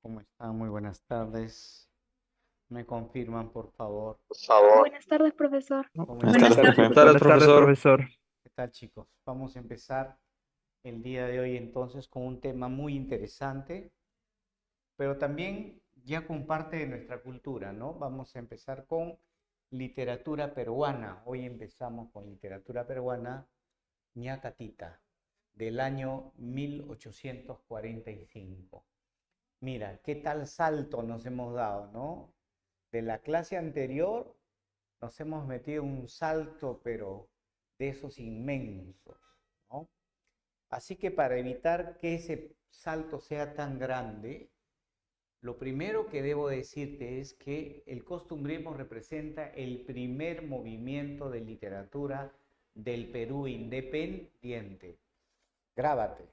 ¿Cómo están? Muy buenas tardes. ¿Me confirman, por favor? Por favor. Buenas tardes, profesor. ¿Cómo Buenas están? Buenas tardes, tardes. buenas tardes, Buenas tardes, profesor. profesor. ¿Qué tal, chicos? Vamos a empezar el día de hoy entonces con un tema muy interesante, pero también ya con parte de nuestra cultura, ¿no? Vamos a empezar con literatura peruana. Hoy empezamos con literatura peruana, ñacatita, del año 1845. Mira, qué tal salto nos hemos dado, ¿no? De la clase anterior nos hemos metido un salto, pero de esos inmensos, ¿no? Así que para evitar que ese salto sea tan grande, lo primero que debo decirte es que el costumbrismo representa el primer movimiento de literatura del Perú independiente. Grábate,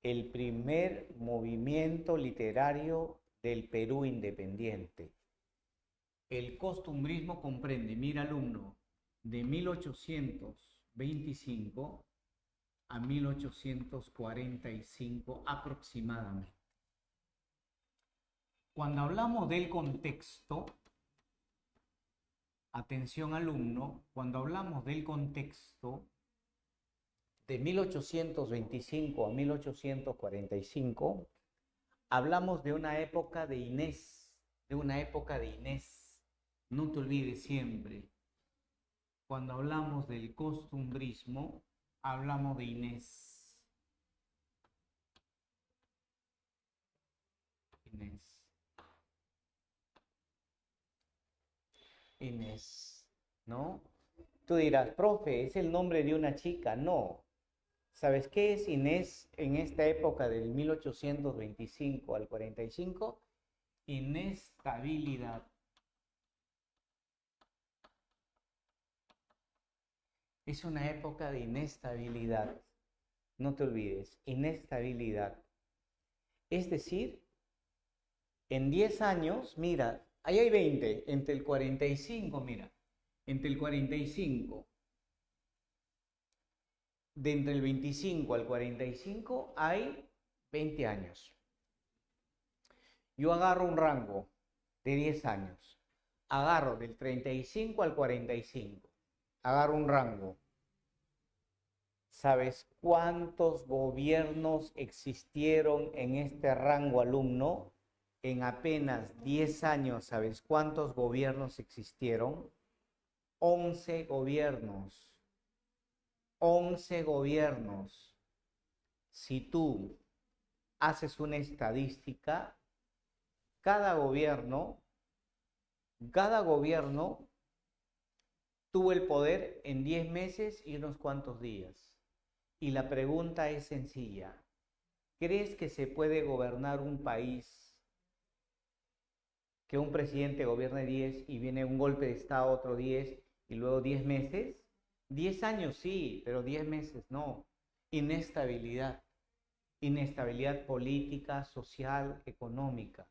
el primer movimiento literario del Perú independiente. El costumbrismo comprende, mira alumno, de 1825 a 1845 aproximadamente. Cuando hablamos del contexto, atención alumno, cuando hablamos del contexto de 1825 a 1845, hablamos de una época de Inés, de una época de Inés. No te olvides siempre, cuando hablamos del costumbrismo, hablamos de Inés. Inés. Inés, ¿no? Tú dirás, profe, ¿es el nombre de una chica? No. ¿Sabes qué es Inés en esta época del 1825 al 45? Inestabilidad. Es una época de inestabilidad. No te olvides, inestabilidad. Es decir, en 10 años, mira, ahí hay 20, entre el 45, mira, entre el 45, de entre el 25 al 45 hay 20 años. Yo agarro un rango de 10 años, agarro del 35 al 45, agarro un rango. ¿Sabes cuántos gobiernos existieron en este rango, alumno? En apenas 10 años, ¿sabes cuántos gobiernos existieron? 11 gobiernos. 11 gobiernos. Si tú haces una estadística, cada gobierno tuvo el poder en 10 meses y unos cuantos días. Y la pregunta es sencilla. ¿Crees que se puede gobernar un país que un presidente gobierne 10 y viene un golpe de Estado otro 10 y luego 10 meses? 10 años sí, pero 10 meses no. Inestabilidad. Inestabilidad política, social, económica.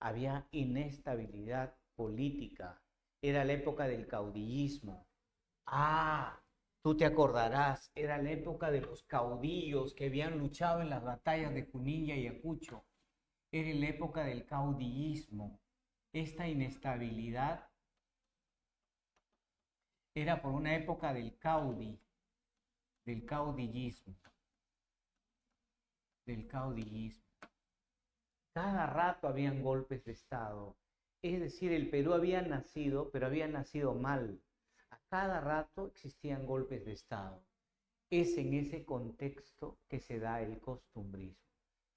Había inestabilidad política. Era la época del caudillismo. Ah, tú te acordarás, era la época de los caudillos que habían luchado en las batallas de Junín y Ayacucho. Era la época del caudillismo. Esta inestabilidad era por una época del caudillismo, del caudillismo. Cada rato habían golpes de Estado. Es decir, el Perú había nacido, pero había nacido mal. A cada rato existían golpes de Estado. Es en ese contexto que se da el costumbrismo.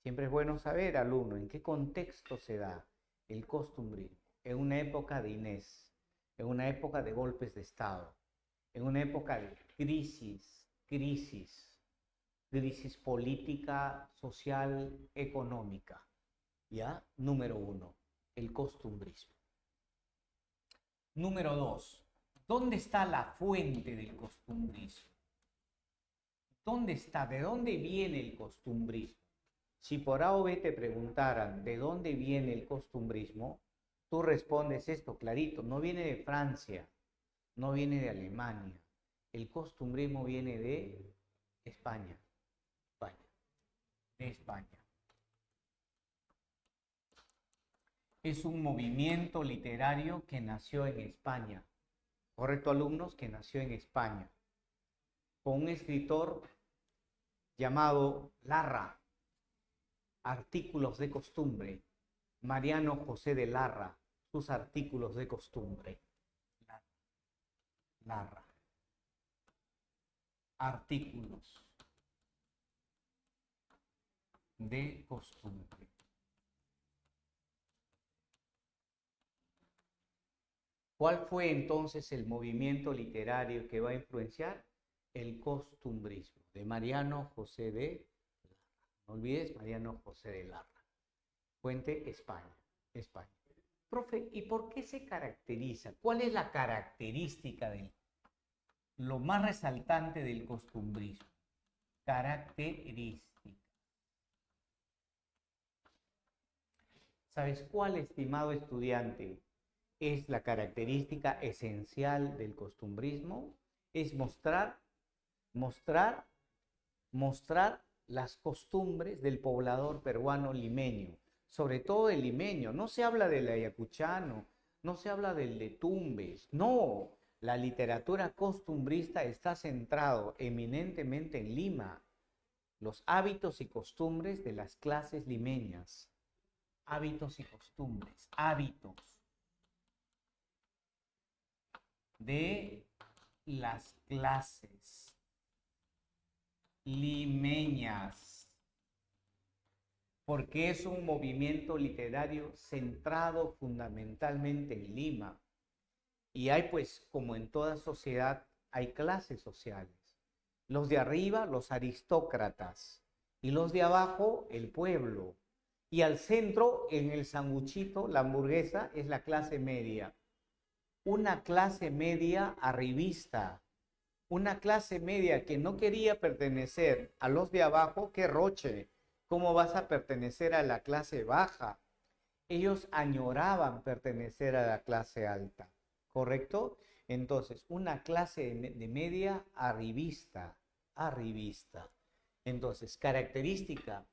Siempre es bueno saber, alumno, en qué contexto se da el costumbrismo. En una época de Inés, en una época de golpes de Estado, en una época de crisis política, social, económica. ¿Ya? Número 1, el costumbrismo. Número 2, ¿dónde está la fuente del costumbrismo? ¿Dónde está? ¿De dónde viene el costumbrismo? Si por A o B te preguntaran de dónde viene el costumbrismo, tú respondes esto clarito, no viene de Francia, no viene de Alemania. El costumbrismo viene de España, de España. es un movimiento literario que nació en España. ¿Correcto, alumnos? Que nació en España. Con un escritor llamado Larra, Artículos de Costumbre. Mariano José de Larra, sus artículos de costumbre. Larra. Artículos de costumbre. ¿Cuál fue entonces el movimiento literario que va a influenciar? El costumbrismo, de Mariano José de Larra. No olvides, Mariano José de Larra. Fuente, España. España. Profe, ¿y por qué se caracteriza? ¿Cuál es la característica de lo más resaltante del costumbrismo? Característica. ¿Sabes cuál, estimado estudiante, es la característica esencial del costumbrismo? Es mostrar las costumbres del poblador peruano limeño, sobre todo el limeño. No se habla del ayacuchano, no se habla del de Tumbes, no. La literatura costumbrista está centrado eminentemente en Lima, los hábitos y costumbres de las clases limeñas. Hábitos y costumbres, hábitos de las clases limeñas, porque es un movimiento literario centrado fundamentalmente en Lima. Y hay, pues, como en toda sociedad, hay clases sociales. Los de arriba, los aristócratas, y los de abajo, el pueblo. Y al centro, en el sanguchito, la hamburguesa, es la clase media. Una clase media arribista, una clase media que no quería pertenecer a los de abajo. ¡Qué roche! ¿Cómo vas a pertenecer a la clase baja? Ellos añoraban pertenecer a la clase alta, ¿correcto? Entonces, una clase de media arribista, arribista. Entonces, característica,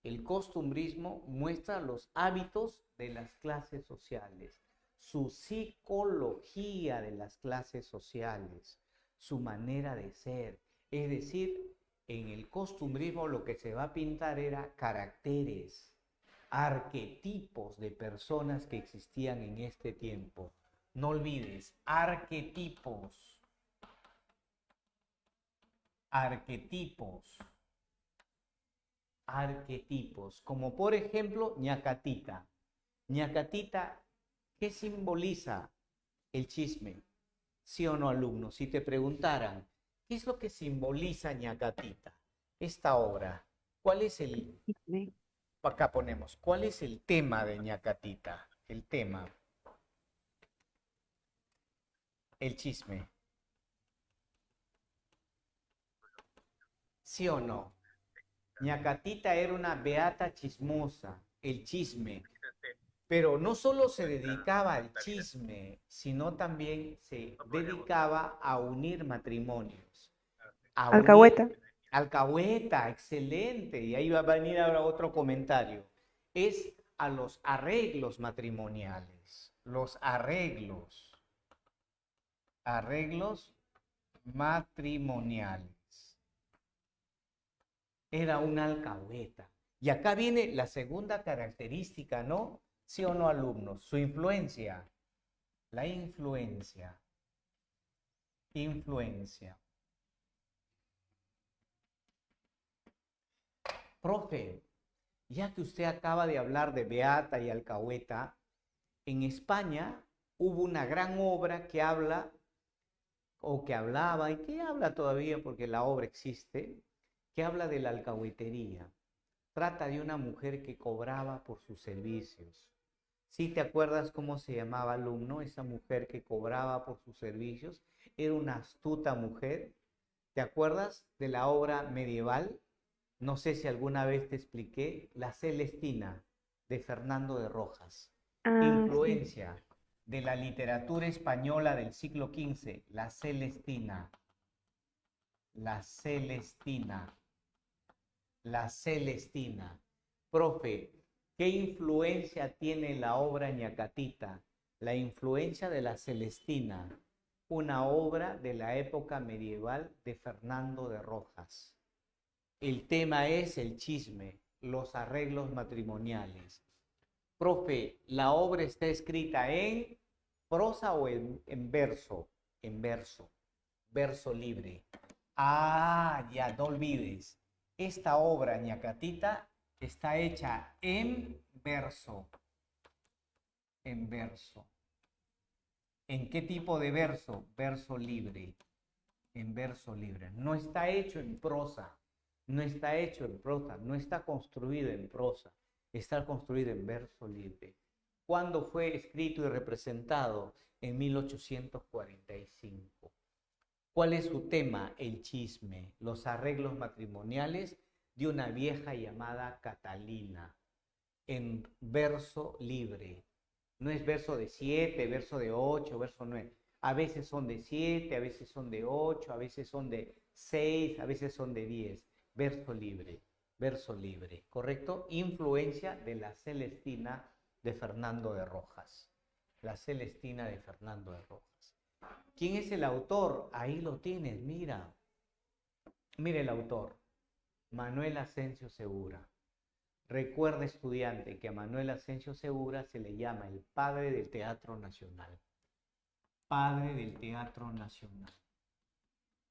el costumbrismo muestra los hábitos de las clases sociales, su psicología de las clases sociales, su manera de ser. Es decir, en el costumbrismo lo que se va a pintar era caracteres, arquetipos de personas que existían en este tiempo. No olvides, arquetipos. Arquetipos. Arquetipos. Como por ejemplo, ñacatita. Ñacatita, ¿qué simboliza el chisme? ¿Sí o no, alumnos? Si te preguntaran, ¿qué es lo que simboliza ñacatita? Esta obra. ¿Cuál es el... Acá ponemos, ¿cuál es el tema de ñacatita? El tema. El chisme. ¿Sí o no? ñacatita era una beata chismosa, el chisme. Pero no solo se dedicaba al chisme, sino también se dedicaba a unir matrimonios. A Alcahueta. unir, alcahueta, excelente. Y ahí va a venir ahora otro comentario. Es a los arreglos matrimoniales. Los arreglos. Arreglos matrimoniales. Era una alcahueta. Y acá viene la segunda característica, ¿no? ¿Sí o no, alumnos? Su influencia. La influencia. Influencia. Profe, ya que usted acaba de hablar de beata y alcahueta, en España hubo una gran obra que habla, o que hablaba, y que habla todavía porque la obra existe, que habla de la alcahuetería. Trata de una mujer que cobraba por sus servicios. ¿Sí te acuerdas cómo se llamaba, alumno? Esa mujer que cobraba por sus servicios era una astuta mujer. ¿Te acuerdas de la obra medieval? No sé si alguna vez te expliqué, La Celestina, de Fernando de Rojas. Ah, sí. Influencia de la literatura española del siglo XV, La Celestina. La Celestina. La Celestina. Profe, ¿Qué influencia tiene la obra Ñacatita? La influencia de la Celestina, una obra de la época medieval de Fernando de Rojas. El tema es el chisme, los arreglos matrimoniales. Profe, ¿la obra está escrita en prosa o en verso? En verso, verso libre. Ah, ya, no olvides. Esta obra, Ñacatita, está hecha en verso. En verso. ¿En qué tipo de verso? Verso libre. En verso libre. No está hecho en prosa. No está hecho en prosa. No está construido en prosa. Está construido en verso libre. ¿Cuándo fue escrito y representado? En 1845. ¿Cuál es su tema? El chisme, los arreglos matrimoniales de una vieja llamada Catalina, en verso libre. No es verso de 7, verso de 8, verso 9. A veces son de 7, a veces son de 8, a veces son de 6, a veces son de 10. Verso libre, ¿correcto? Influencia de la Celestina de Fernando de Rojas. La Celestina de Fernando de Rojas. ¿Quién es el autor? Ahí lo tienes, mira. Mira el autor, Manuel Asensio Segura. Recuerda, estudiante, que a Manuel Asensio Segura se le llama el padre del Teatro Nacional. Padre del Teatro Nacional.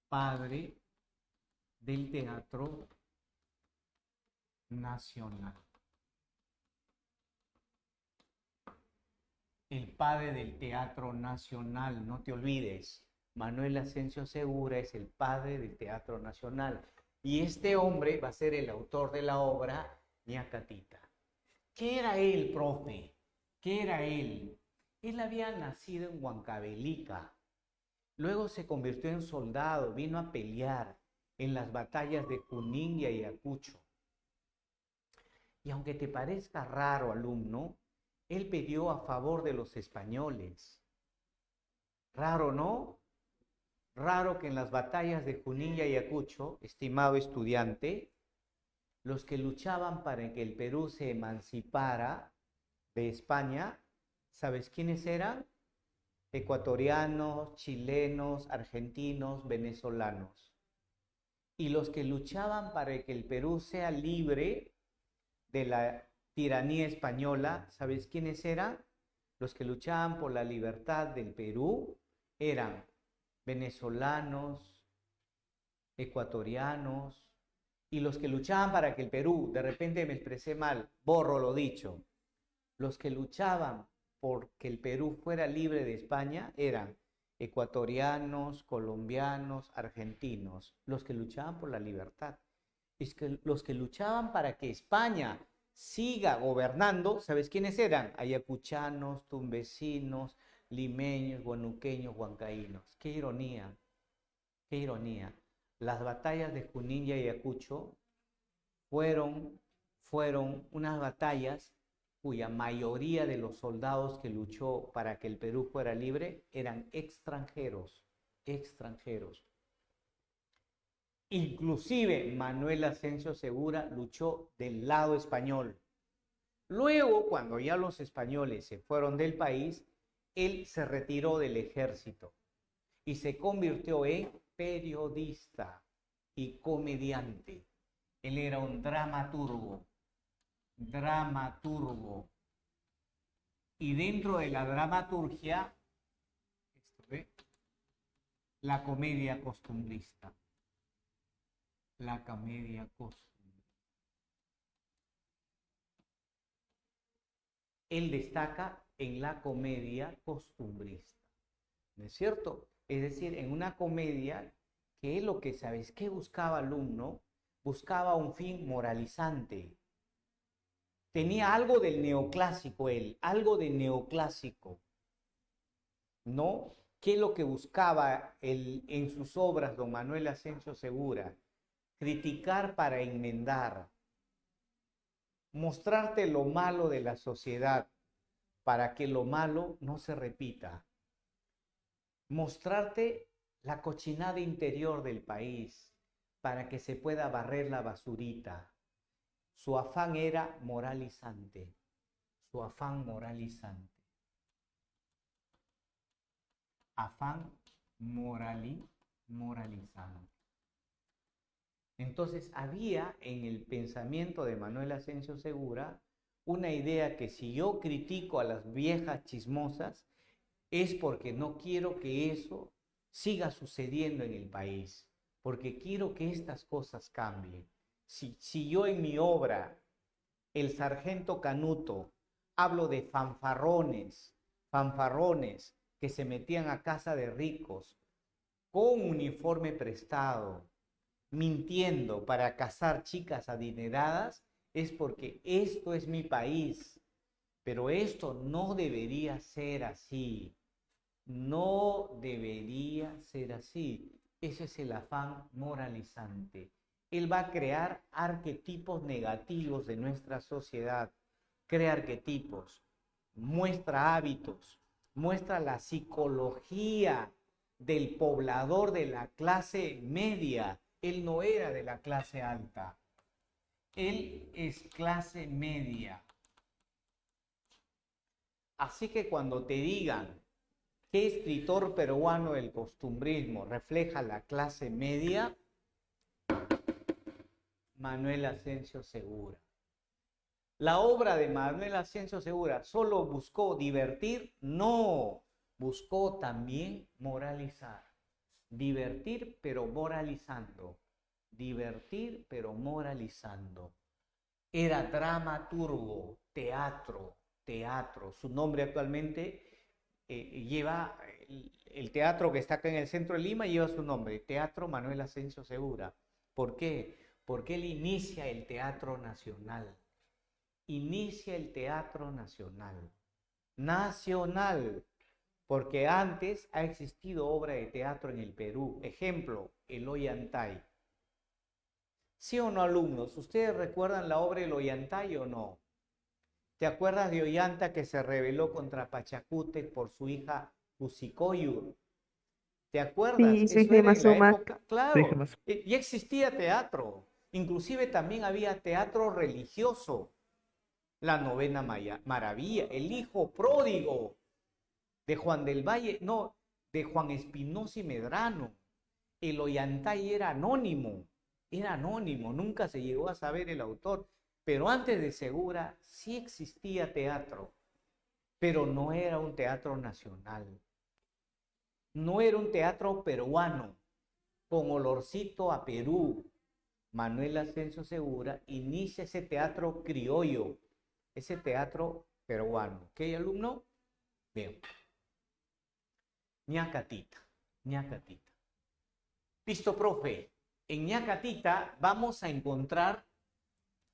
Padre del Teatro Nacional. El padre del Teatro Nacional, no te olvides. Manuel Asensio Segura es el padre del Teatro Nacional. Y este hombre va a ser el autor de la obra Ñacatita. ¿Qué era él, profe? ¿Qué era él? Él había nacido en Huancavelica. Luego se convirtió en soldado, vino a pelear en las batallas de Junín y Ayacucho. Y aunque te parezca raro, alumno, él peleó a favor de los españoles. Raro, ¿no? Raro que en las batallas de Junín y Ayacucho, estimado estudiante, los que luchaban para que el Perú se emancipara de España, ¿sabes quiénes eran? Ecuatorianos, chilenos, argentinos, venezolanos. Y los que luchaban para que el Perú sea libre de la tiranía española, ¿sabes quiénes eran? Los que luchaban por la libertad del Perú eran venezolanos, ecuatorianos, y los que luchaban para que el Perú, de repente me expresé mal, borro lo dicho, los que luchaban porque el Perú fuera libre de España eran ecuatorianos, colombianos, argentinos, los que luchaban por la libertad. Es que los que luchaban para que España siga gobernando, ¿sabes quiénes eran? Ayacuchanos, tumbesinos, limeños, guanuqueños, huancaínos. Qué ironía, qué ironía. Las batallas de Junín y Ayacucho fueron unas batallas cuya mayoría de los soldados que luchó para que el Perú fuera libre eran extranjeros, extranjeros. Inclusive Manuel Asensio Segura luchó del lado español. Luego, cuando ya los españoles se fueron del país, él se retiró del ejército y se convirtió en periodista y comediante. Él era un dramaturgo. Y dentro de la dramaturgia, la comedia costumbrista. La comedia costumbrista. Él destaca en la comedia costumbrista. ¿No es cierto? Es decir, en una comedia que es lo que sabes que buscaba alumno, buscaba un fin moralizante. Tenía algo del neoclásico él, algo de neoclásico, ¿no? ¿Qué es lo que buscaba él, en sus obras, don Manuel Asensio Segura? Criticar para enmendar, mostrarte lo malo de la sociedad para que lo malo no se repita, mostrarte la cochinada interior del país para que se pueda barrer la basurita, Su afán era moralizante. Su afán moralizante. Afán moralizante. Entonces había en el pensamiento de Manuel Asensio Segura una idea que si yo critico a las viejas chismosas es porque no quiero que eso siga sucediendo en el país, porque quiero que estas cosas cambien. Si yo en mi obra, El Sargento Canuto, hablo de fanfarrones que se metían a casa de ricos con uniforme prestado, mintiendo para cazar chicas adineradas, es porque esto es mi país. Pero esto no debería ser así. No debería ser así. Ese es el afán moralizante. Él va a crear arquetipos negativos de nuestra sociedad. Crea arquetipos, muestra hábitos, muestra la psicología del poblador de la clase media. Él no era de la clase alta. Él es clase media. Así que cuando te digan ¿qué escritor peruano del costumbrismo refleja la clase media? Manuel Asensio Segura. La obra de Manuel Asensio Segura solo buscó divertir, no, buscó también moralizar. Divertir pero moralizando. Divertir pero moralizando. Era dramaturgo, teatro. Su nombre actualmente lleva, el teatro que está acá en el centro de Lima lleva su nombre, Teatro Manuel Asensio Segura. ¿Por qué? Porque él inicia el Teatro Nacional. Inicia el Teatro Nacional. Nacional. Porque antes ha existido obra de teatro en el Perú. Ejemplo, el Ollantay. ¿Sí o no, alumnos? ¿Ustedes recuerdan la obra del Ollantay o no? ¿Te acuerdas de Ollanta que se rebeló contra Pachacútec por su hija Usicoyu? ¿Te acuerdas? Sí, soy Eso era Gema en la Suma. época, Soy claro, Gema Suma. ya existía teatro. Inclusive también había teatro religioso. La Novena Maravilla, El Hijo Pródigo de Juan del Valle, no, de Juan Espinosa y Medrano. El Ollantay era anónimo, nunca se llegó a saber el autor. Pero antes de Segura sí existía teatro, pero no era un teatro nacional. No era un teatro peruano, con olorcito a Perú. Manuel Asensio Segura inicia ese teatro criollo, ese teatro peruano. ¿Ok, alumno? Bien. Ñacatita, Ñacatita. Listo, profe. En Ñacatita vamos a encontrar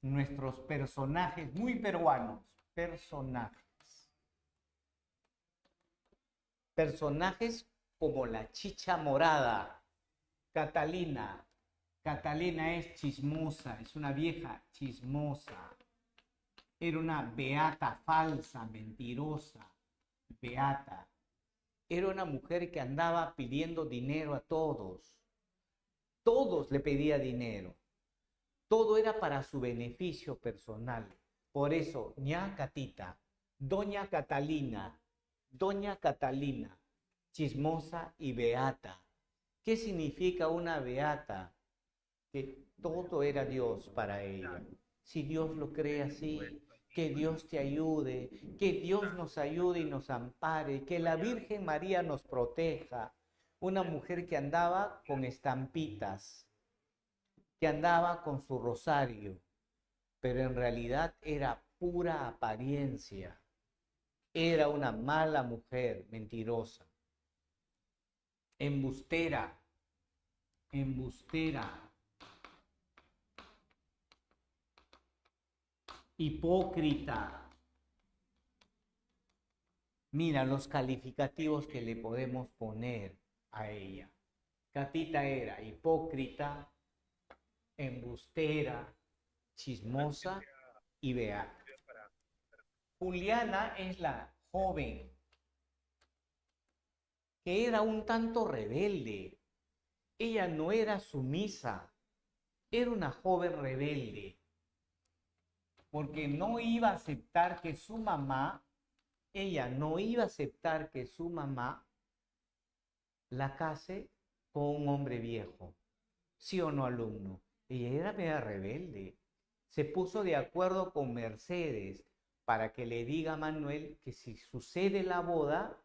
nuestros personajes muy peruanos. Personajes como la chicha morada, Catalina. Catalina es chismosa, es una vieja chismosa. Era una beata falsa, mentirosa, beata. Era una mujer que andaba pidiendo dinero a todos. Todos le pedía dinero. Todo era para su beneficio personal. Por eso, Ñacatita, Doña Catalina, chismosa y beata. ¿Qué significa una beata? Que todo era Dios para ella. Si Dios lo cree así, que Dios te ayude, que Dios nos ayude y nos ampare, que la Virgen María nos proteja. Una mujer que andaba con estampitas, que andaba con su rosario, pero en realidad era pura apariencia. Era una mala mujer, mentirosa, embustera, hipócrita. Mira los calificativos que le podemos poner a ella. Catita era hipócrita, embustera, chismosa y beata. Juliana es la joven que era un tanto rebelde. Ella no era sumisa, era una joven rebelde. porque no iba a aceptar que su mamá, ella no iba a aceptar que su mamá la case con un hombre viejo. ¿Sí o no, alumno? Ella era media rebelde. Se puso de acuerdo con Mercedes para que le diga a Manuel que si sucede la boda,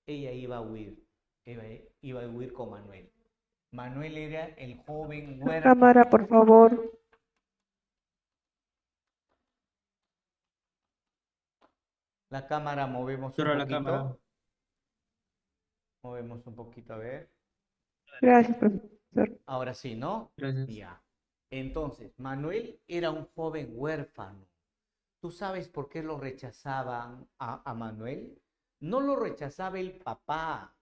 ella iba a huir. Iba a huir con Manuel. Manuel era el joven huérfano. Cámara, por favor. La cámara movemos un Cierra la poquito. cámara. Movemos un poquito, a ver. Gracias, profesor. Ahora sí, ¿no? Gracias. Ya. Entonces, Manuel era un joven huérfano. ¿Tú sabes por qué lo rechazaban a Manuel? No lo rechazaba el papá.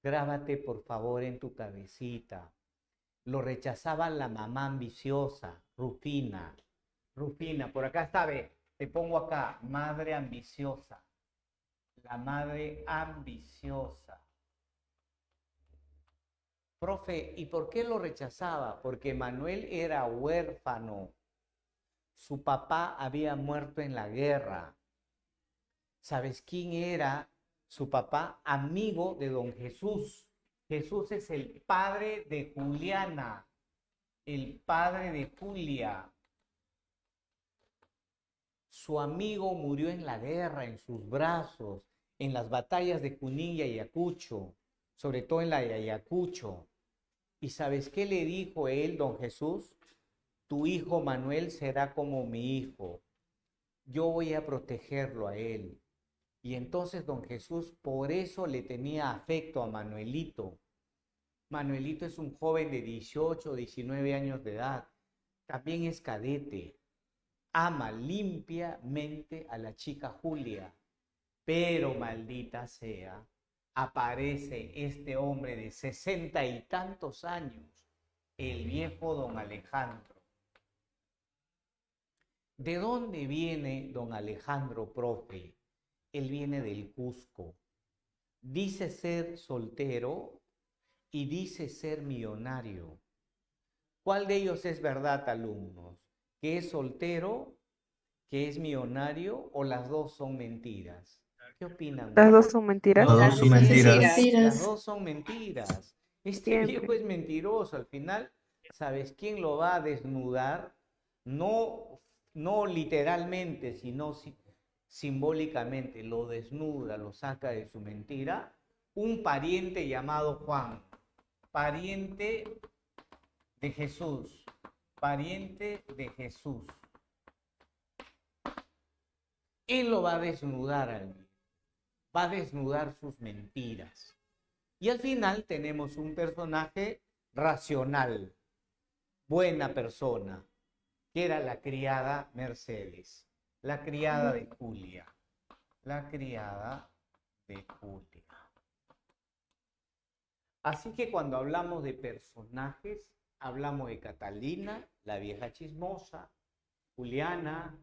Grábate, por favor, en tu cabecita. Lo rechazaba la mamá ambiciosa, Rufina. Rufina, por acá está, ve. Te pongo acá, madre ambiciosa. La madre ambiciosa. Profe, ¿y por qué lo rechazaba? Porque Manuel era huérfano. Su papá había muerto en la guerra. ¿Sabes quién era su papá? Amigo de don Jesús. Jesús es el padre de Juliana, el padre de Julia. Su amigo murió en la guerra, en sus brazos, en las batallas de Junín y Ayacucho, sobre todo en la de Ayacucho. ¿Y sabes qué le dijo él, don Jesús? Tu hijo Manuel será como mi hijo. Yo voy a protegerlo a él. Y entonces don Jesús por eso le tenía afecto a Manuelito. Manuelito es un joven de 18 o 19 años de edad. También es cadete. Ama limpiamente a la chica Julia. Pero maldita sea, aparece este hombre de 60 y tantos años, el viejo don Alejandro. ¿De dónde viene don Alejandro, profe? Él viene del Cusco. Dice ser soltero y dice ser millonario. ¿Cuál de ellos es verdad, alumnos? ¿Que es soltero, que es millonario o las dos son mentiras? ¿Qué opinan? Las dos son mentiras. Las dos son mentiras. Las dos son mentiras. Este Siempre. viejo es mentiroso. Al final, ¿sabes quién lo va a desnudar? No literalmente, sino simbólicamente. Lo desnuda, lo saca de su mentira. Un pariente llamado Juan. Pariente de Jesús. Pariente de Jesús. Él lo va a desnudar al viejo. Va a desnudar sus mentiras. Y al final tenemos un personaje racional, buena persona, que era la criada Mercedes, la criada de Julia, la criada de Julia. Así que cuando hablamos de personajes, hablamos de Catalina, la vieja chismosa, Juliana,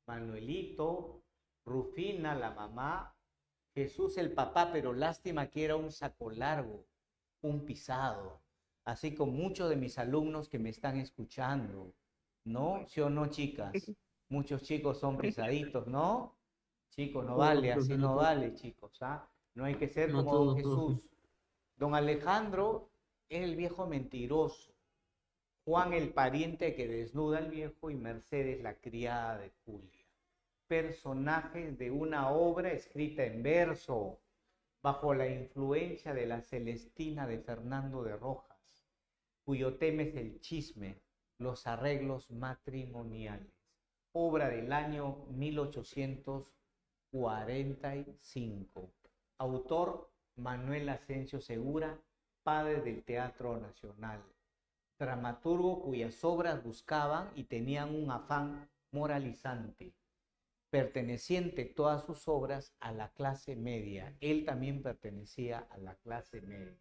Manuelito, Rufina, la mamá, Jesús el papá, pero lástima que era un saco largo, un pisado. Así como muchos de mis alumnos que me están escuchando, ¿no? ¿Sí o no, chicas? Muchos chicos son pisaditos, ¿no? Chicos, no vale, así no vale, chicos, ¿ah? No hay que ser como don Jesús. Don Alejandro es el viejo mentiroso. Juan el pariente que desnuda al viejo y Mercedes la criada de Julia. Personajes de una obra escrita en verso, bajo la influencia de la Celestina de Fernando de Rojas, cuyo tema es el chisme, los arreglos matrimoniales, obra del año 1845. Autor Manuel Asensio Segura, padre del Teatro Nacional. Dramaturgo cuyas obras buscaban y tenían un afán moralizante. Perteneciente todas sus obras a la clase media. Él también pertenecía a la clase media.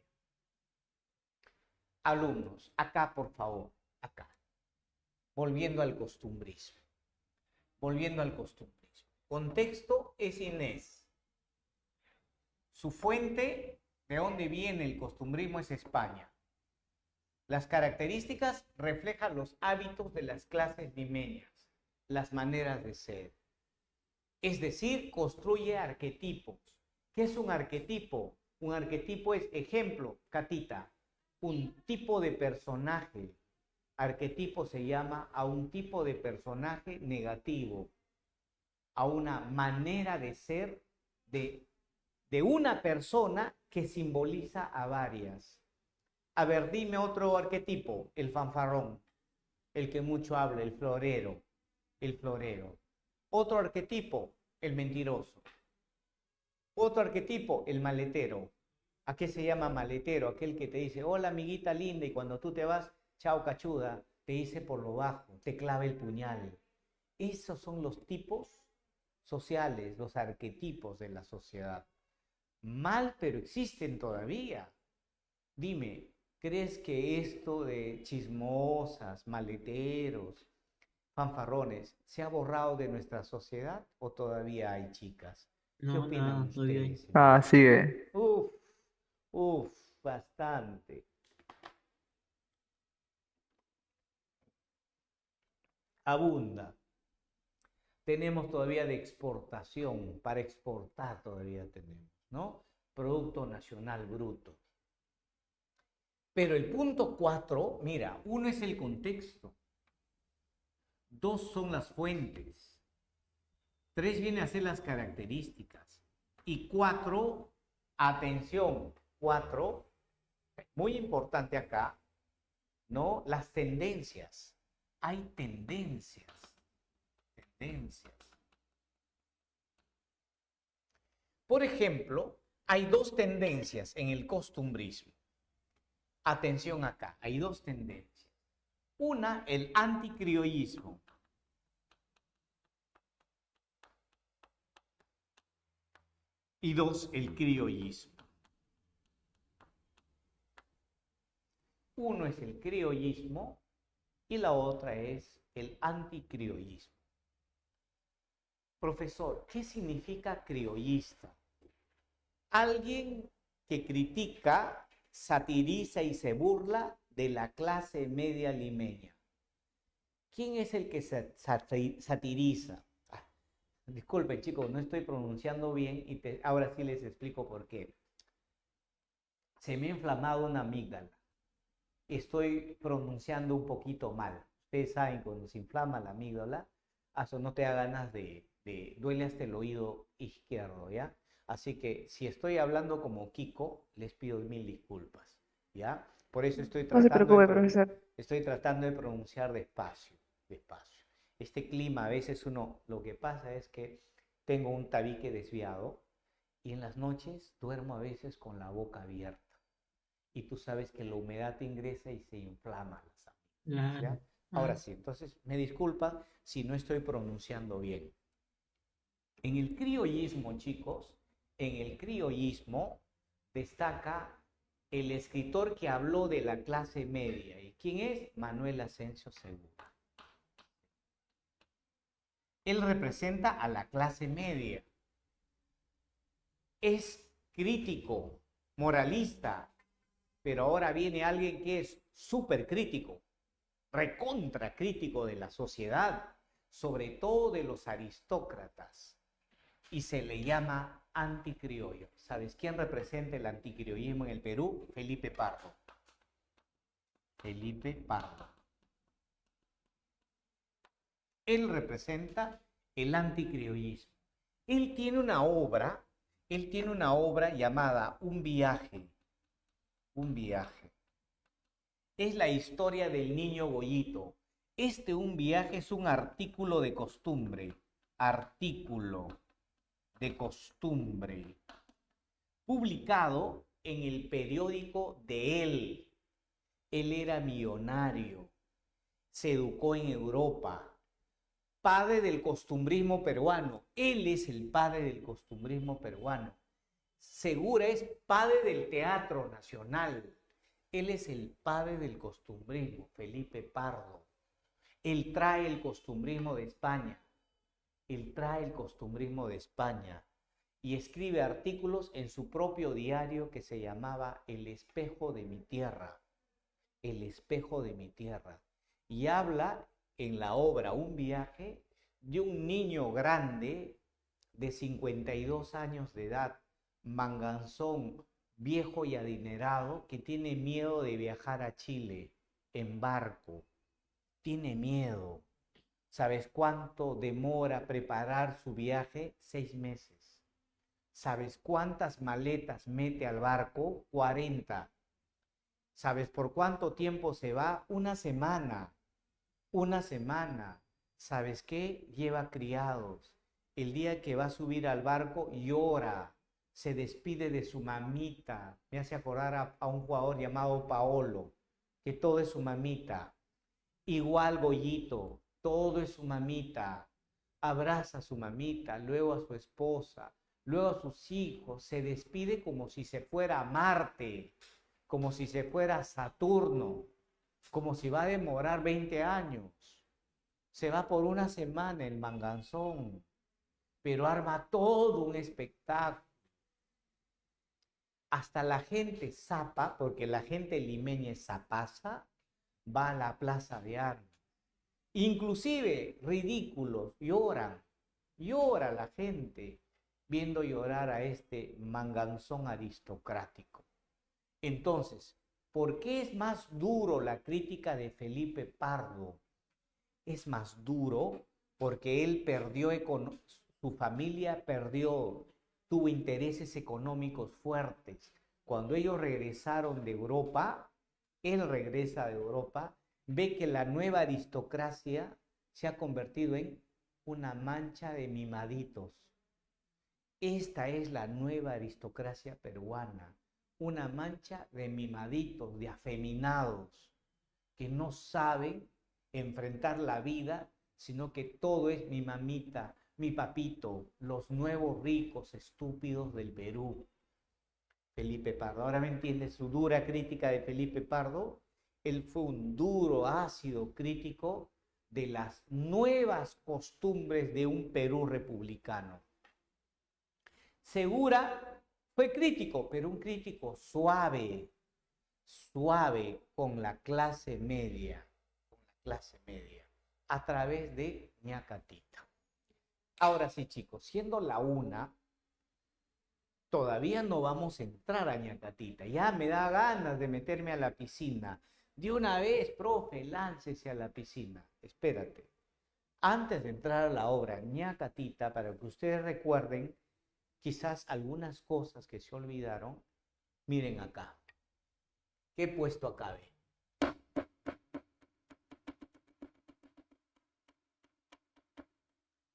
Alumnos, acá por favor, acá. Volviendo al costumbrismo. Volviendo al costumbrismo. Contexto es Inés. Su fuente, de dónde viene el costumbrismo, es España. Las características reflejan los hábitos de las clases limeñas. las maneras de ser. Es decir, construye arquetipos. ¿Qué es un arquetipo? Un arquetipo es, ejemplo, Catita, un tipo de personaje. Arquetipo se llama a un tipo de personaje negativo, a una manera de ser de una persona que simboliza a varias. A ver, dime otro arquetipo, el fanfarrón, el que mucho habla, el florero, el florero. Otro arquetipo, el mentiroso. Otro arquetipo, el maletero. ¿A qué se llama maletero? Aquel que te dice, hola amiguita linda, y cuando tú te vas, chao cachuda, te dice por lo bajo, te clava el puñal. Esos son los tipos sociales, los arquetipos de la sociedad. Mal, pero existen todavía. Dime, ¿crees que esto de chismosas, maleteros, fanfarrones, se ha borrado de nuestra sociedad o todavía hay chicas? ¿Qué No, opinan nada, todavía hay. ustedes, Ah, señores? sigue. Uf, uf, bastante. Abunda. Tenemos todavía de exportación, para exportar todavía tenemos, ¿no? Producto Nacional Bruto. Pero el punto 4, mira, uno es el contexto, 2 son las fuentes, 3 viene a ser las características y 4, atención, 4, muy importante acá, ¿no? Las tendencias. Hay tendencias. Por ejemplo, hay 2 tendencias en el costumbrismo. Atención acá, hay 2 tendencias. Una, el anticriollismo. Y 2, el criollismo. Uno es el criollismo y la otra es el anticriollismo. Profesor, ¿qué significa criollista? Alguien que critica, satiriza y se burla de la clase media limeña. ¿Quién es el que satiriza? Disculpen, chicos, no estoy pronunciando bien y ahora sí les explico por qué. Se me ha inflamado una amígdala. Estoy pronunciando un poquito mal. Ustedes saben, cuando se inflama la amígdala, eso no te da ganas duele hasta el oído izquierdo, ¿ya? Así que si estoy hablando como Kiko, les pido 1000 disculpas, ¿ya? Por eso No se preocupe, profesor. estoy tratando de pronunciar despacio, despacio. Este clima, a veces lo que pasa es que tengo un tabique desviado y en las noches duermo a veces con la boca abierta. Y tú sabes que la humedad ingresa y se inflama las amígdalas, ¿ya? Ahora sí, entonces me disculpan si no estoy pronunciando bien. En el criollismo, chicos, en el criollismo destaca el escritor que habló de la clase media. ¿Y quién es? Manuel Asensio Segura. Él representa a la clase media. Es crítico, moralista, pero ahora viene alguien que es súper crítico, recontra crítico de la sociedad, sobre todo de los aristócratas, y se le llama anticriollo. ¿Sabes quién representa el anticriollismo en el Perú? Felipe Pardo. Felipe Pardo. Él representa el anticriollismo. Él tiene una obra llamada Un viaje. Un viaje. Es la historia del niño Goyito. Un viaje es un artículo de costumbre. Artículo de costumbre. Publicado en el periódico de él. Él era millonario. Se educó en Europa. Padre del costumbrismo peruano. Él es el padre del costumbrismo peruano. Segura es padre del teatro nacional. Él es el padre del costumbrismo, Felipe Pardo. Él trae el costumbrismo de España. Él trae el costumbrismo de España y escribe artículos en su propio diario que se llamaba El espejo de mi tierra. El espejo de mi tierra. Y habla en la obra Un viaje de un niño grande de 52 años de edad, manganzón, viejo y adinerado, que tiene miedo de viajar a Chile en barco. Tiene miedo. ¿Sabes cuánto demora preparar su viaje? 6 meses. ¿Sabes cuántas maletas mete al barco? 40. ¿Sabes por cuánto tiempo se va? Una semana. Una semana. ¿Sabes qué? Lleva criados. El día que va a subir al barco llora. Se despide de su mamita. Me hace acordar a un jugador llamado Paolo, que todo es su mamita. Igual Goyito, todo es su mamita. Abraza a su mamita, luego a su esposa, luego a sus hijos. Se despide como si se fuera a Marte, como si se fuera a Saturno, como si va a demorar 20 años. Se va por una semana el manganzón, pero arma todo un espectáculo. Hasta la gente zapa, porque la gente limeña es zapaza, va a la plaza de armas. Inclusive ridículos, llora la gente viendo llorar a este manganzón aristocrático. Entonces, ¿por qué es más duro la crítica de Felipe Pardo? Es más duro porque él perdió, su familia perdió, tuvo intereses económicos fuertes. Cuando ellos regresaron de Europa, él regresa de Europa, ve que la nueva aristocracia se ha convertido en una mancha de mimaditos. Esta es la nueva aristocracia peruana, una mancha de mimaditos, de afeminados, que no saben enfrentar la vida, sino que todo es mi mamita, mi papito, los nuevos ricos estúpidos del Perú. Felipe Pardo. ¿Ahora me entiendes su dura crítica de Felipe Pardo? Él fue un duro, ácido crítico de las nuevas costumbres de un Perú republicano. Segura fue crítico, pero un crítico suave, con la clase media, a través de Ñacatita. Ahora sí, chicos, siendo la 1, todavía no vamos a entrar a Ñacatita. Ya me da ganas de meterme a la piscina. De una vez, profe, láncese a la piscina. Espérate. Antes de entrar a la obra Ñacatita, para que ustedes recuerden quizás algunas cosas que se olvidaron, miren acá. ¿Qué he puesto acá? Ve?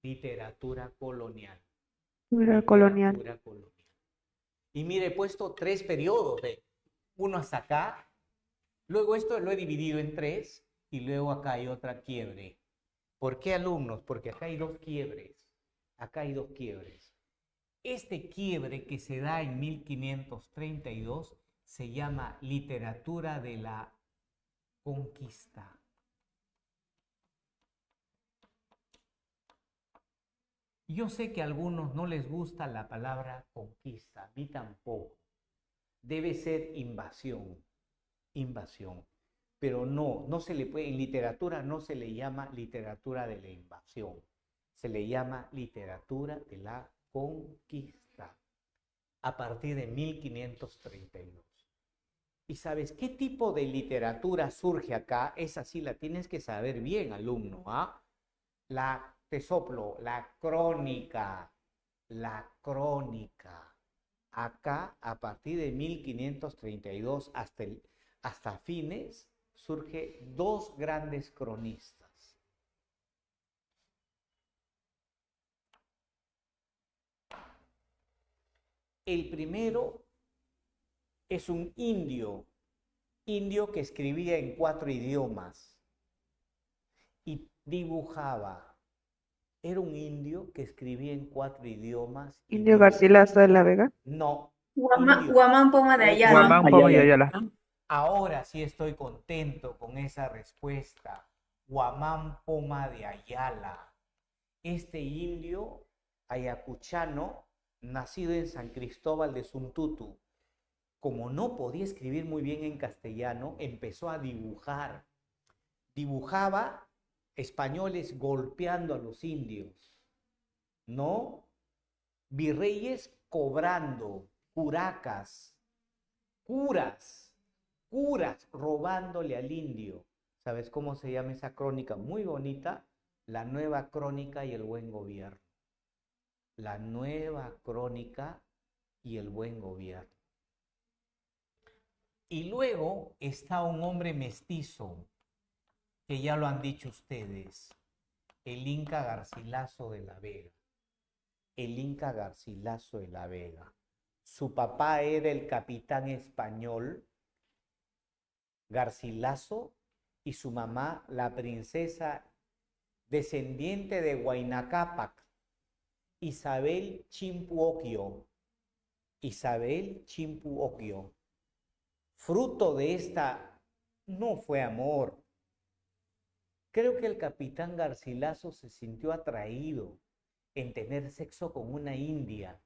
Literatura colonial. Colonial. Literatura colonial. Y mire, he puesto 3 periodos. ¿Ve? Uno hasta acá. Luego esto lo he dividido en 3 y luego acá hay otra quiebre. ¿Por qué, alumnos? Porque acá hay 2 quiebres. Acá hay 2 quiebres. Este quiebre que se da en 1532 se llama literatura de la conquista. Yo sé que a algunos no les gusta la palabra conquista, a mí tampoco. Debe ser invasión, pero no se le puede, en literatura no se le llama literatura de la invasión, se le llama literatura de la conquista, a partir de 1532. ¿Y sabes qué tipo de literatura surge acá? Esa sí la tienes que saber bien, alumno, ¿ah? Te soplo, la crónica. Acá, a partir de 1532 hasta fines, surge 2 grandes cronistas. El primero es un indio que escribía en 4 idiomas y dibujaba. Era un indio que escribía en 4 idiomas. Indio Garcilaso de la Vega. No. Guamán Poma de Ayala. Guamán Poma de Ayala. Ahora sí estoy contento con esa respuesta. Guamán Poma de Ayala. Este indio ayacuchano, nacido en San Cristóbal de Suntutu, como no podía escribir muy bien en castellano, empezó a dibujar. Dibujaba españoles golpeando a los indios, ¿no? Virreyes cobrando, curas robándole al indio. ¿Sabes cómo se llama esa crónica? Muy bonita, la nueva crónica y el buen gobierno. La nueva crónica y el buen gobierno. Y luego está un hombre mestizo, que ya lo han dicho ustedes, el Inca Garcilaso de la Vega. El Inca Garcilaso de la Vega. Su papá era el capitán español Garcilaso y su mamá la princesa descendiente de Huayna Cápac, Isabel Chimpuocllo. Isabel Chimpuocllo. Fruto de esta no fue amor. Creo que el capitán Garcilaso se sintió atraído en tener sexo con una india.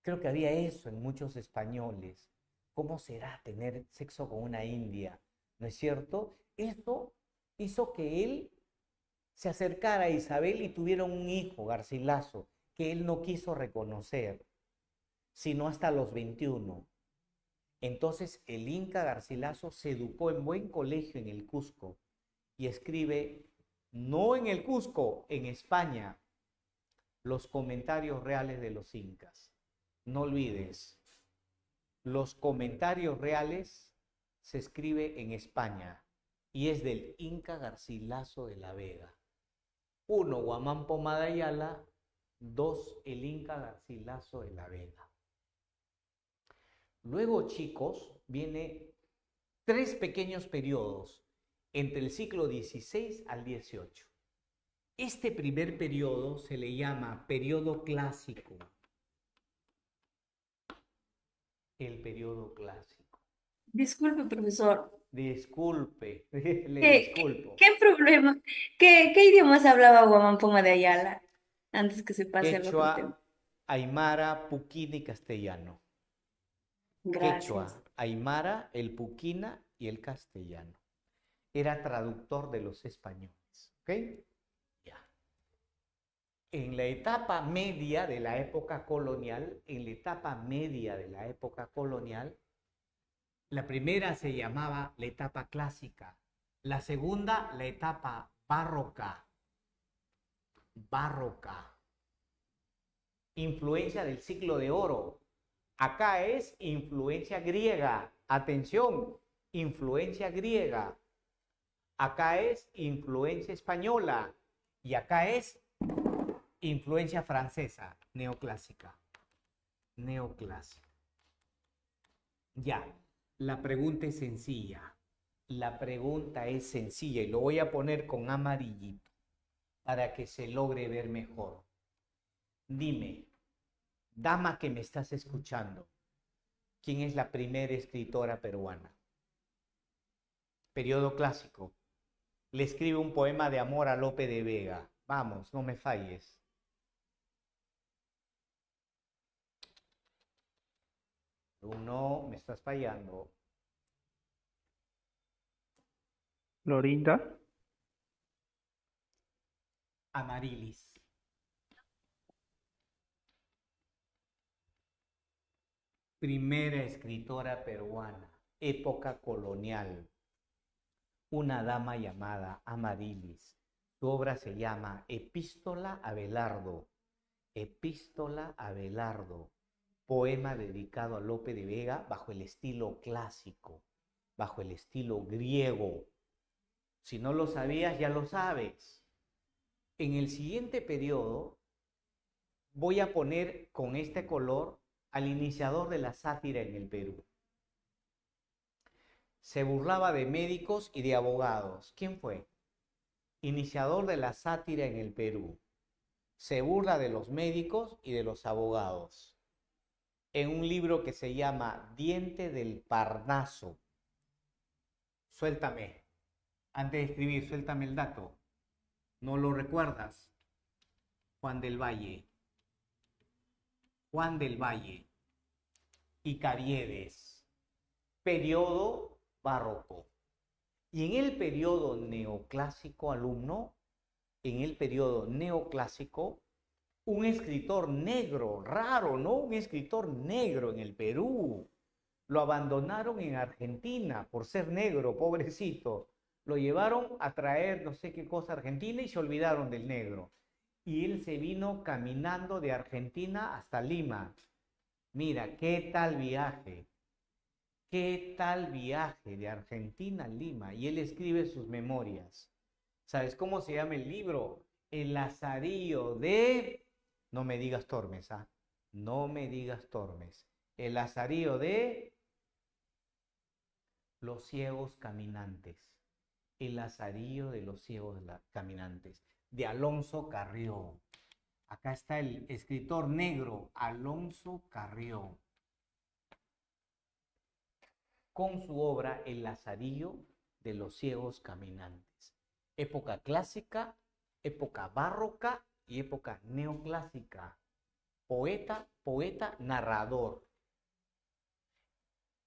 Creo que había eso en muchos españoles. ¿Cómo será tener sexo con una india? ¿No es cierto? Eso hizo que él se acercara a Isabel y tuvieron un hijo, Garcilaso, que él no quiso reconocer, sino hasta los 21. Entonces el Inca Garcilaso se educó en buen colegio en el Cusco y escribe, no en el Cusco, en España, los comentarios reales de los incas. No olvides, los comentarios reales se escribe en España y es del Inca Garcilaso de la Vega. 1, Guamán Pomá de Ayala. 2, el Inca Garcilaso de la Vega. Luego, chicos, viene 3 pequeños periodos entre el siglo XVI al XVIII. Este primer periodo se le llama periodo clásico. El periodo clásico. Disculpe, profesor. Disculpe, le ¿Qué, disculpo. qué problema? ¿Qué idiomas hablaba Guamán Poma de Ayala? Antes que se pase al otro tema. Quechua, aymara, puquina y castellano. Gracias. Quechua, aymara, el puquina y el castellano. Era traductor de los españoles. ¿Ok? Ya. En la etapa media de la época colonial, la primera se llamaba la etapa clásica, la segunda la etapa barroca. Influencia del siglo de oro. Acá es influencia griega. Atención, influencia griega. Acá es influencia española. Y acá es influencia francesa, neoclásica. Ya, la pregunta es sencilla. Y lo voy a poner con amarillito para que se logre ver mejor. Dime, dama que me estás escuchando, ¿quién es la primera escritora peruana? Periodo clásico. Le escribe un poema de amor a Lope de Vega. Vamos, no me falles. Tú no, me estás fallando. Florinda. Amarilis. Primera escritora peruana, época colonial. Una dama llamada Amarilis. Su obra se llama Epístola a Abelardo. Epístola a Abelardo. Poema dedicado a Lope de Vega bajo el estilo clásico, bajo el estilo griego. Si no lo sabías, ya lo sabes. En el siguiente periodo voy a poner con este color al iniciador de la sátira en el Perú. Se burlaba de médicos y de abogados. ¿Quién fue? Iniciador de la sátira en el Perú. Se burla de los médicos y de los abogados. En un libro que se llama Diente del Parnaso. Suéltame. Antes de escribir, suéltame el dato. ¿No lo recuerdas? Juan del Valle. Juan del Valle y Cariedes. Periodo barroco. Y en el periodo neoclásico, alumno, en el periodo neoclásico, un escritor negro, raro, ¿no? Un escritor negro en el Perú. Lo abandonaron en Argentina por ser negro, pobrecito. Lo llevaron a traer no sé qué cosa a Argentina y se olvidaron del negro. Y él se vino caminando de Argentina hasta Lima. Mira, qué tal viaje. ¿Qué tal viaje de Argentina a Lima? Y él escribe sus memorias. ¿Sabes cómo se llama el libro? El Lazarillo de... No me digas Tormes, ¿ah? No me digas Tormes. El Lazarillo de los ciegos caminantes. El Lazarillo de los ciegos caminantes. De Alonso Carrió. Acá está el escritor negro, Alonso Carrió, con su obra El Lazarillo de los ciegos caminantes. Época clásica, época barroca y época neoclásica. Poeta, narrador.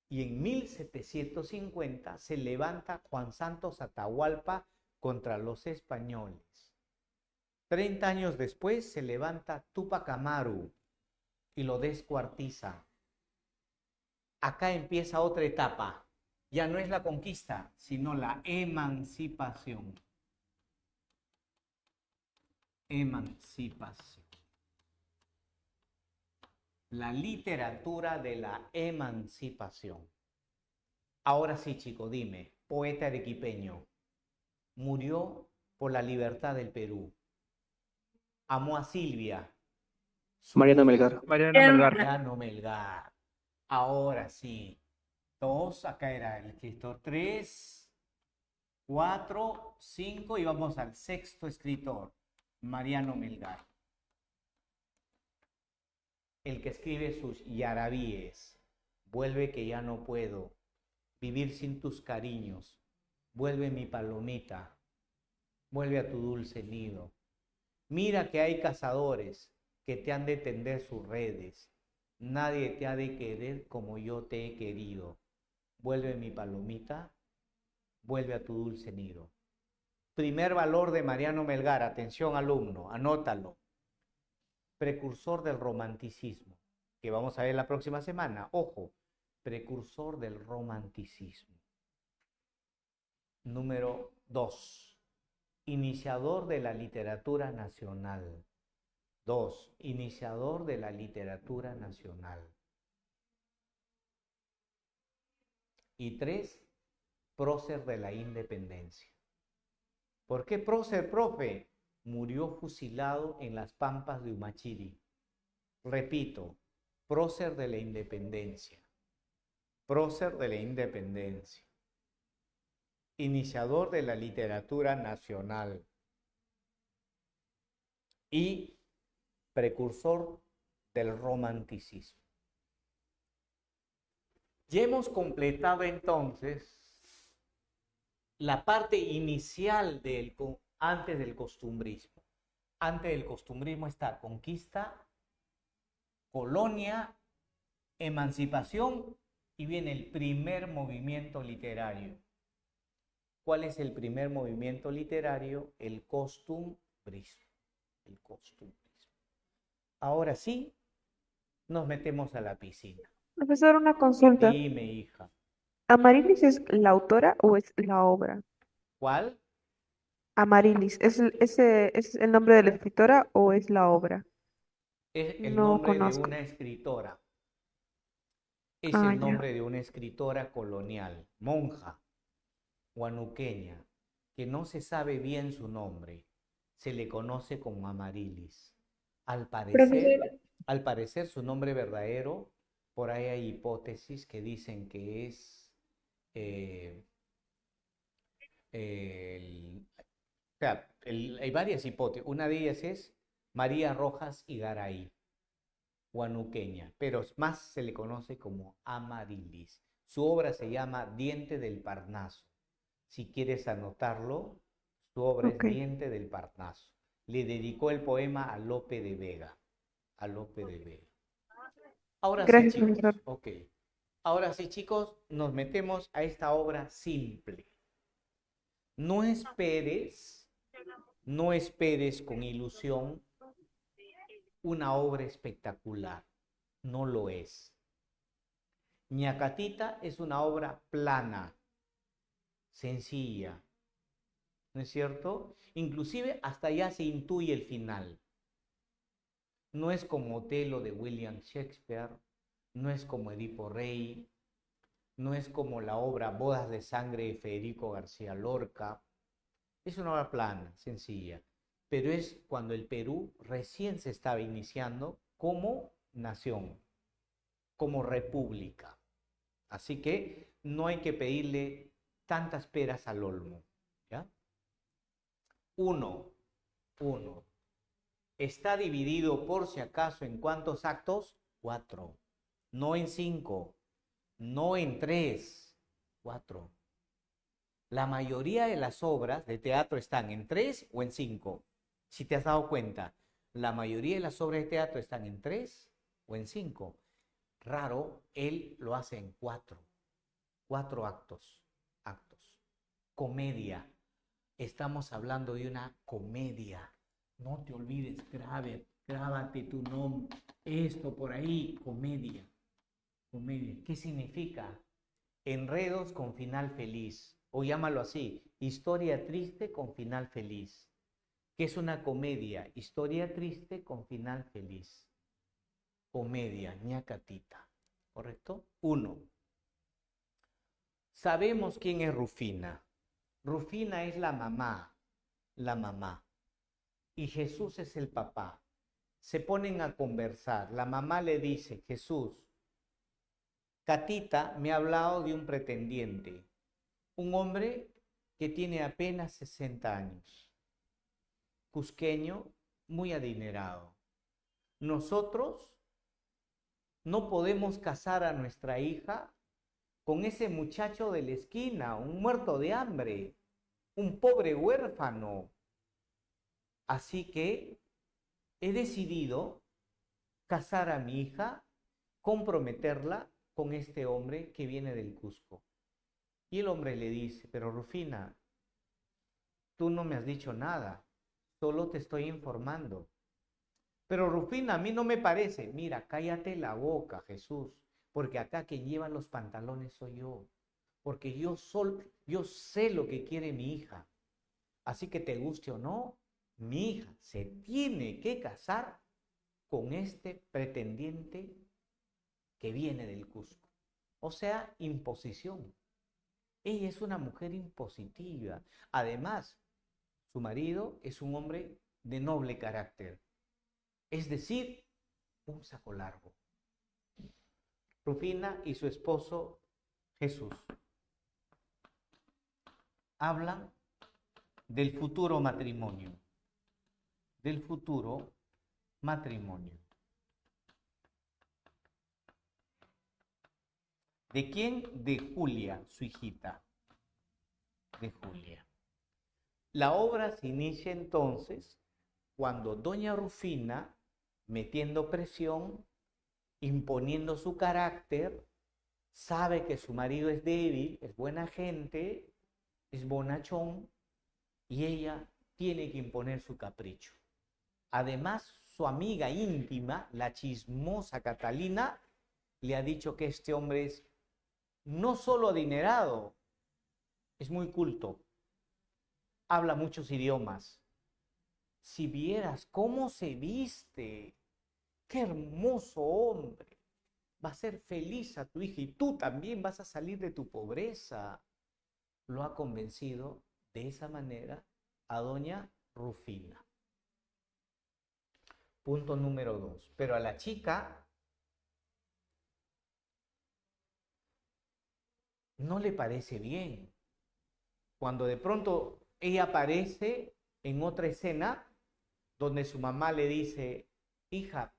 Y en 1750 se levanta Juan Santos Atahualpa contra los españoles. 30 años después se levanta Túpac Amaru y lo descuartiza. Acá empieza otra etapa. Ya no es la conquista, sino la emancipación. Emancipación. La literatura de la emancipación. Ahora sí, chico, dime, poeta arequipeño, murió por la libertad del Perú. Amó a Silvia, su Mariano musa, Melgar. Mariano Melgar. Mariano Melgar. Ahora sí, dos, acá era el escritor, 3, 4, 5 y vamos al sexto escritor, Mariano Melgar. El que escribe sus yarabíes, vuelve que ya no puedo, vivir sin tus cariños, vuelve mi palomita, vuelve a tu dulce nido. Mira que hay cazadores que te han de tender sus redes, nadie te ha de querer como yo te he querido. Vuelve mi palomita, vuelve a tu dulce nido. Primer valor de Mariano Melgar, atención alumno, anótalo. Precursor del romanticismo, que vamos a ver la próxima semana. Ojo, precursor del romanticismo. Número 2, iniciador de la literatura nacional. 2, iniciador de la literatura nacional. Y 3, prócer de la independencia. ¿Por qué prócer, profe? Murió fusilado en las pampas de Humachiri. Repito, prócer de la independencia. Prócer de la independencia. Iniciador de la literatura nacional. Y precursor del romanticismo. Ya hemos completado entonces la parte inicial antes del costumbrismo. Antes del costumbrismo está conquista, colonia, emancipación y viene el primer movimiento literario. ¿Cuál es el primer movimiento literario? El costumbrismo. El costumbrismo. Ahora sí, nos metemos a la piscina. Profesor, una consulta. Dime, hija. ¿Amarilis es la autora o es la obra? ¿Cuál? Amarilis, ¿es el nombre de la escritora o es la obra? Es el No nombre de conozco. una escritora. Es Ah, el ya. nombre de una escritora colonial, monja, huanuqueña, que no se sabe bien su nombre. Se le conoce como Amarilis. Al Profesor, parecer su nombre verdadero, por ahí hay hipótesis que dicen que es eh, hay varias hipótesis. Una de ellas es María Rojas Igaray, huanuqueña, pero más se le conoce como Amarilis. Su obra se llama Diente del Parnaso. Si quieres anotarlo, su obra es Ok. Diente del Parnaso. Le dedicó el poema a Lope de Vega. A Lope de Vega. Ahora sí, Gracias, chicos. profesor. Ok. Ahora sí, chicos, nos metemos a esta obra simple. No esperes, no esperes con ilusión una obra espectacular. No lo es. Ñacatita es una obra plana, sencilla, ¿no es cierto? Inclusive hasta ya se intuye el final. No es como Otelo de William Shakespeare, no es como Edipo Rey, no es como la obra Bodas de Sangre de Federico García Lorca. Es una obra plana, sencilla, pero es cuando el Perú recién se estaba iniciando como nación, como república. Así que no hay que pedirle tantas peras al olmo, ¿ya? Uno. Está dividido, por si acaso, ¿en cuántos actos? 4. No en 5, no en 3, 4. La mayoría de las obras de teatro están en 3 o en 5. Si te has dado cuenta, la mayoría de las obras de teatro están en 3 o en 5. Raro, él lo hace en 4. 4 actos. Comedia. Estamos hablando de una comedia. No te olvides, grábate tu nombre. Esto por ahí, comedia. ¿Qué significa? Enredos con final feliz. O llámalo así, historia triste con final feliz. ¿Qué es una comedia? Historia triste con final feliz. Comedia, ñacatita. ¿Correcto? 1. Sabemos quién es Rufina. Rufina es la mamá. Y Jesús es el papá. Se ponen a conversar. La mamá le dice, Jesús, Catita me ha hablado de un pretendiente, un hombre que tiene apenas 60 años, cusqueño, muy adinerado. Nosotros no podemos casar a nuestra hija con ese muchacho de la esquina, un muerto de hambre, un pobre huérfano. Así que he decidido casar a mi hija, comprometerla con este hombre que viene del Cusco. Y el hombre le dice, pero Rufina, tú no me has dicho nada, solo te estoy informando. Pero Rufina, a mí no me parece. Mira, cállate la boca, Jesús, porque acá quien lleva los pantalones soy yo. Porque yo sé lo que quiere mi hija. Así que te guste o no, mi hija se tiene que casar con este pretendiente que viene del Cusco. O sea, imposición. Ella es una mujer impositiva. Además, su marido es un hombre de noble carácter. Es decir, un saco largo. Rufina y su esposo Jesús hablan del futuro matrimonio. Del futuro matrimonio. ¿De quién? De Julia, su hijita. De Julia. La obra se inicia entonces cuando doña Rufina, metiendo presión, imponiendo su carácter, sabe que su marido es débil, es buena gente, es bonachón, y ella tiene que imponer su capricho. Además, su amiga íntima, la chismosa Catalina, le ha dicho que este hombre es no solo adinerado, es muy culto, habla muchos idiomas. Si vieras cómo se viste, qué hermoso hombre, va a ser feliz a tu hija y tú también vas a salir de tu pobreza. Lo ha convencido de esa manera a doña Rufina. Punto número 2. Pero a la chica no le parece bien. Cuando de pronto ella aparece en otra escena donde su mamá le dice, hija,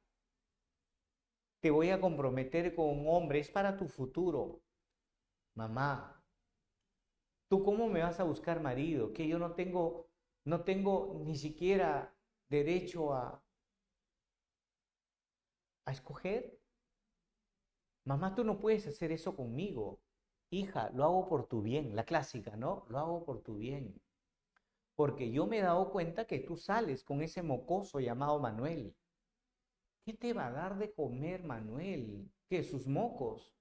te voy a comprometer con un hombre, es para tu futuro. Mamá, ¿tú cómo me vas a buscar marido? Que yo no tengo ni siquiera derecho a escoger. Mamá, tú no puedes hacer eso conmigo. Hija, lo hago por tu bien, la clásica, ¿no? Lo hago por tu bien. porque yo me he dado cuenta que tú sales con ese mocoso llamado Manuel. ¿Qué te va a dar de comer, Manuel? ¿Qué, sus mocos?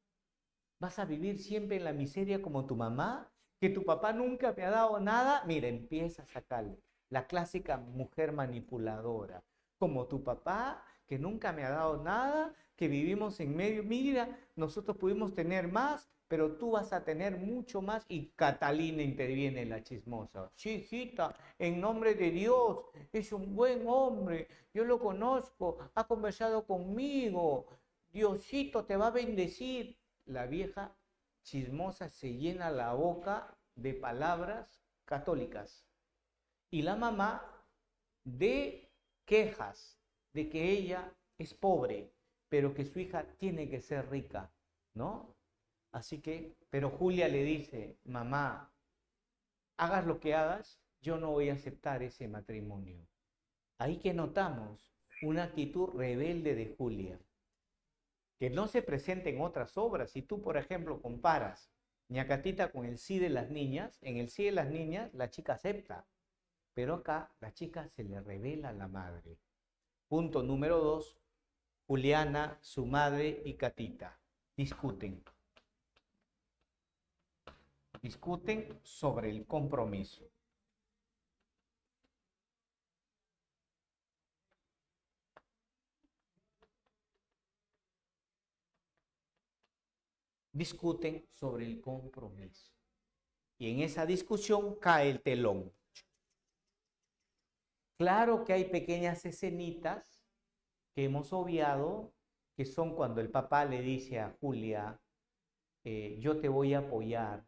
¿Vas a vivir siempre en la miseria como tu mamá? ¿Que tu papá nunca me ha dado nada? Mira, empieza a sacarle. La clásica mujer manipuladora. Como tu papá, que nunca me ha dado nada, que vivimos en medio. Mira, nosotros pudimos tener más, pero tú vas a tener mucho más. Y Catalina interviene, la chismosa. Sí, hijita, en nombre de Dios, es un buen hombre. Yo lo conozco, ha conversado conmigo. Diosito te va a bendecir. La vieja chismosa se llena la boca de palabras católicas y la mamá de quejas de que ella es pobre, pero que su hija tiene que ser rica, ¿no? Así que, pero Julia le dice, mamá, hagas lo que hagas, yo no voy a aceptar ese matrimonio. Ahí que notamos una actitud rebelde de Julia, que no se presenta en otras obras. Si tú, por ejemplo, comparas Ñacatita con el sí de las niñas, en el sí de las niñas la chica acepta, pero acá la chica se le revela a la madre. Punto número 2, Juliana, su madre y Catita discuten. Discuten sobre el compromiso. Discuten sobre el compromiso. Y en esa discusión cae el telón. Claro que hay pequeñas escenitas que hemos obviado, que son cuando el papá le dice a Julia, yo te voy a apoyar,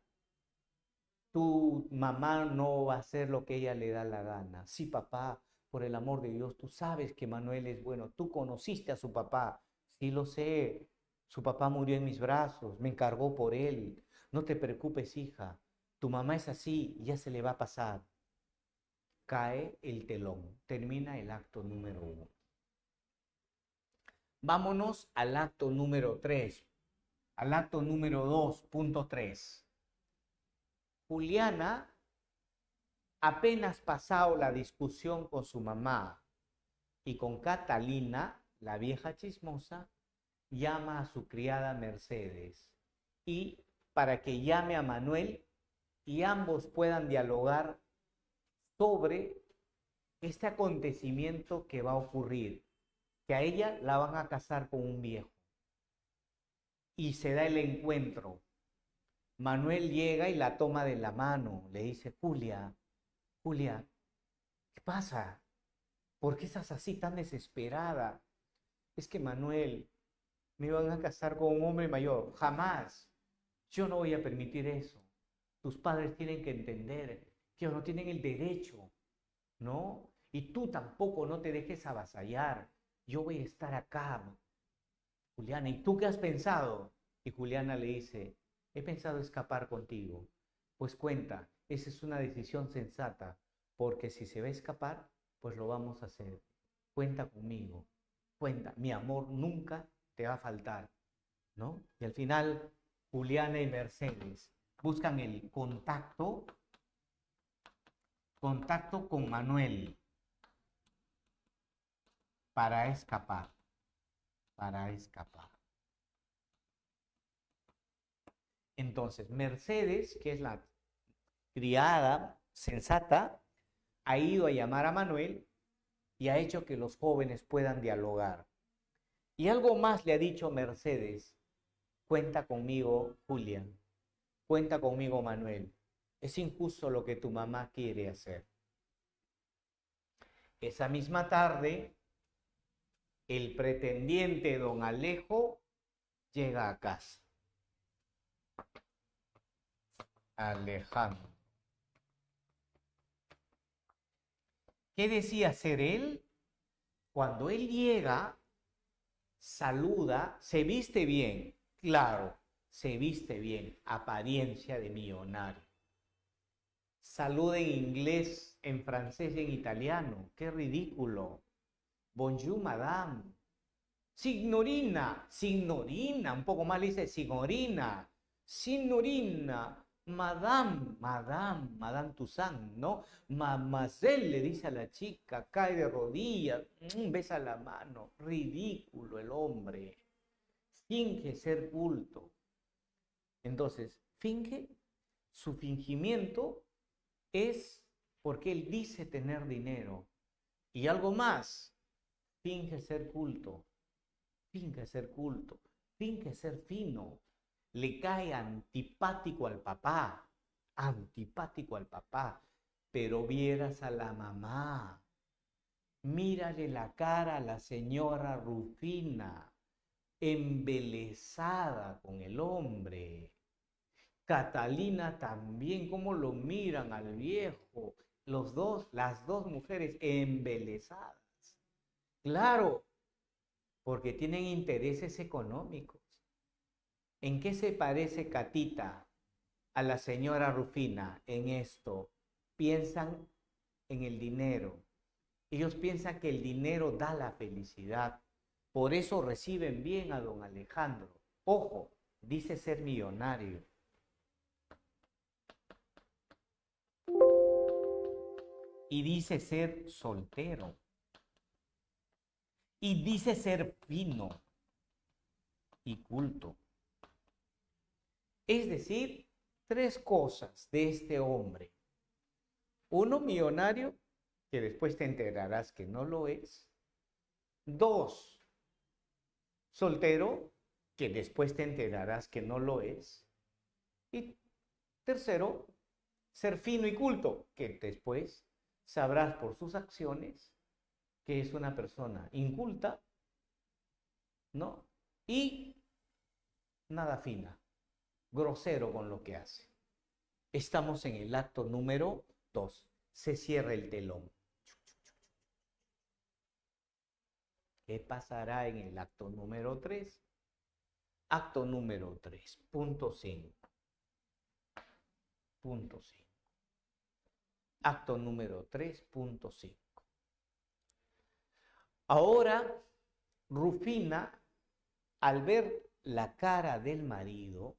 tu mamá no va a hacer lo que ella le da la gana. Sí, papá, por el amor de Dios, tú sabes que Manuel es bueno, tú conociste a su papá, sí lo sé, su papá murió en mis brazos, me encargó por él, no te preocupes, hija, tu mamá es así, ya se le va a pasar. Cae el telón, termina el acto número 1. Vámonos al acto número 3, al acto número 2.3. Juliana, apenas pasado la discusión con su mamá y con Catalina, la vieja chismosa, llama a su criada Mercedes y para que llame a Manuel y ambos puedan dialogar sobre este acontecimiento que va a ocurrir, que a ella la van a casar con un viejo. Y se da el encuentro. Manuel llega y la toma de la mano, le dice, Julia, Julia, ¿qué pasa? ¿Por qué estás así tan desesperada? Es que Manuel, me van a casar con un hombre mayor. Jamás. Yo no voy a permitir eso. Tus padres tienen que entender que no tienen el derecho, ¿no? Y tú tampoco no te dejes avasallar. Yo voy a estar acá, Juliana. ¿Y tú qué has pensado? Y Juliana le dice, he pensado escapar contigo. Pues cuenta, esa es una decisión sensata, porque si se va a escapar, pues lo vamos a hacer. Cuenta conmigo. Cuenta, mi amor nunca te va a faltar, ¿no? Y al final, Juliana y Mercedes buscan el contacto con Manuel para escapar, para escapar. Entonces, Mercedes, que es la criada sensata, ha ido a llamar a Manuel y ha hecho que los jóvenes puedan dialogar. Y algo más le ha dicho Mercedes, cuenta conmigo, Julia, cuenta conmigo, Manuel. Es injusto lo que tu mamá quiere hacer. Esa misma tarde, el pretendiente don Alejo llega a casa. Alejandro. ¿Qué decía hacer él? Cuando él llega, saluda, se viste bien, claro, se viste bien, apariencia de millonario. Saluda en inglés, en francés y en italiano, qué ridículo. Bonjour, madame. Signorina, signorina, un poco más le dice signorina, signorina, Madame Toussaint, ¿no? Mademoiselle le dice a la chica, cae de rodillas, besa la mano. Ridículo el hombre. Finge ser culto. Entonces, su fingimiento es porque él dice tener dinero. Y algo más, finge ser culto, finge ser culto, finge ser fino. Le cae antipático al papá, pero vieras a la mamá. Mírale la cara a la señora Rufina, embelesada con el hombre. Catalina también, cómo lo miran al viejo. Las dos mujeres embelesadas. Claro, porque tienen intereses económicos. ¿En qué se parece Catita a la señora Rufina en esto? Piensan en el dinero. Ellos piensan que el dinero da la felicidad. Por eso reciben bien a don Alejandro. Ojo, dice ser millonario. Y dice ser soltero. Y dice ser fino y culto. Es decir, tres cosas de este hombre. Uno, millonario, que después te enterarás que no lo es. Dos, soltero, que después te enterarás que no lo es. Y tercero, ser fino y culto, que después sabrás por sus acciones que es una persona inculta, ¿no? Y nada fina, grosero con lo que hace. Estamos en el acto número 2. Se cierra el telón. ¿Qué pasará en el acto número 3? Acto número 3, punto 5. Punto 5. Acto número 3.5. Ahora, Rufina, al ver la cara del marido,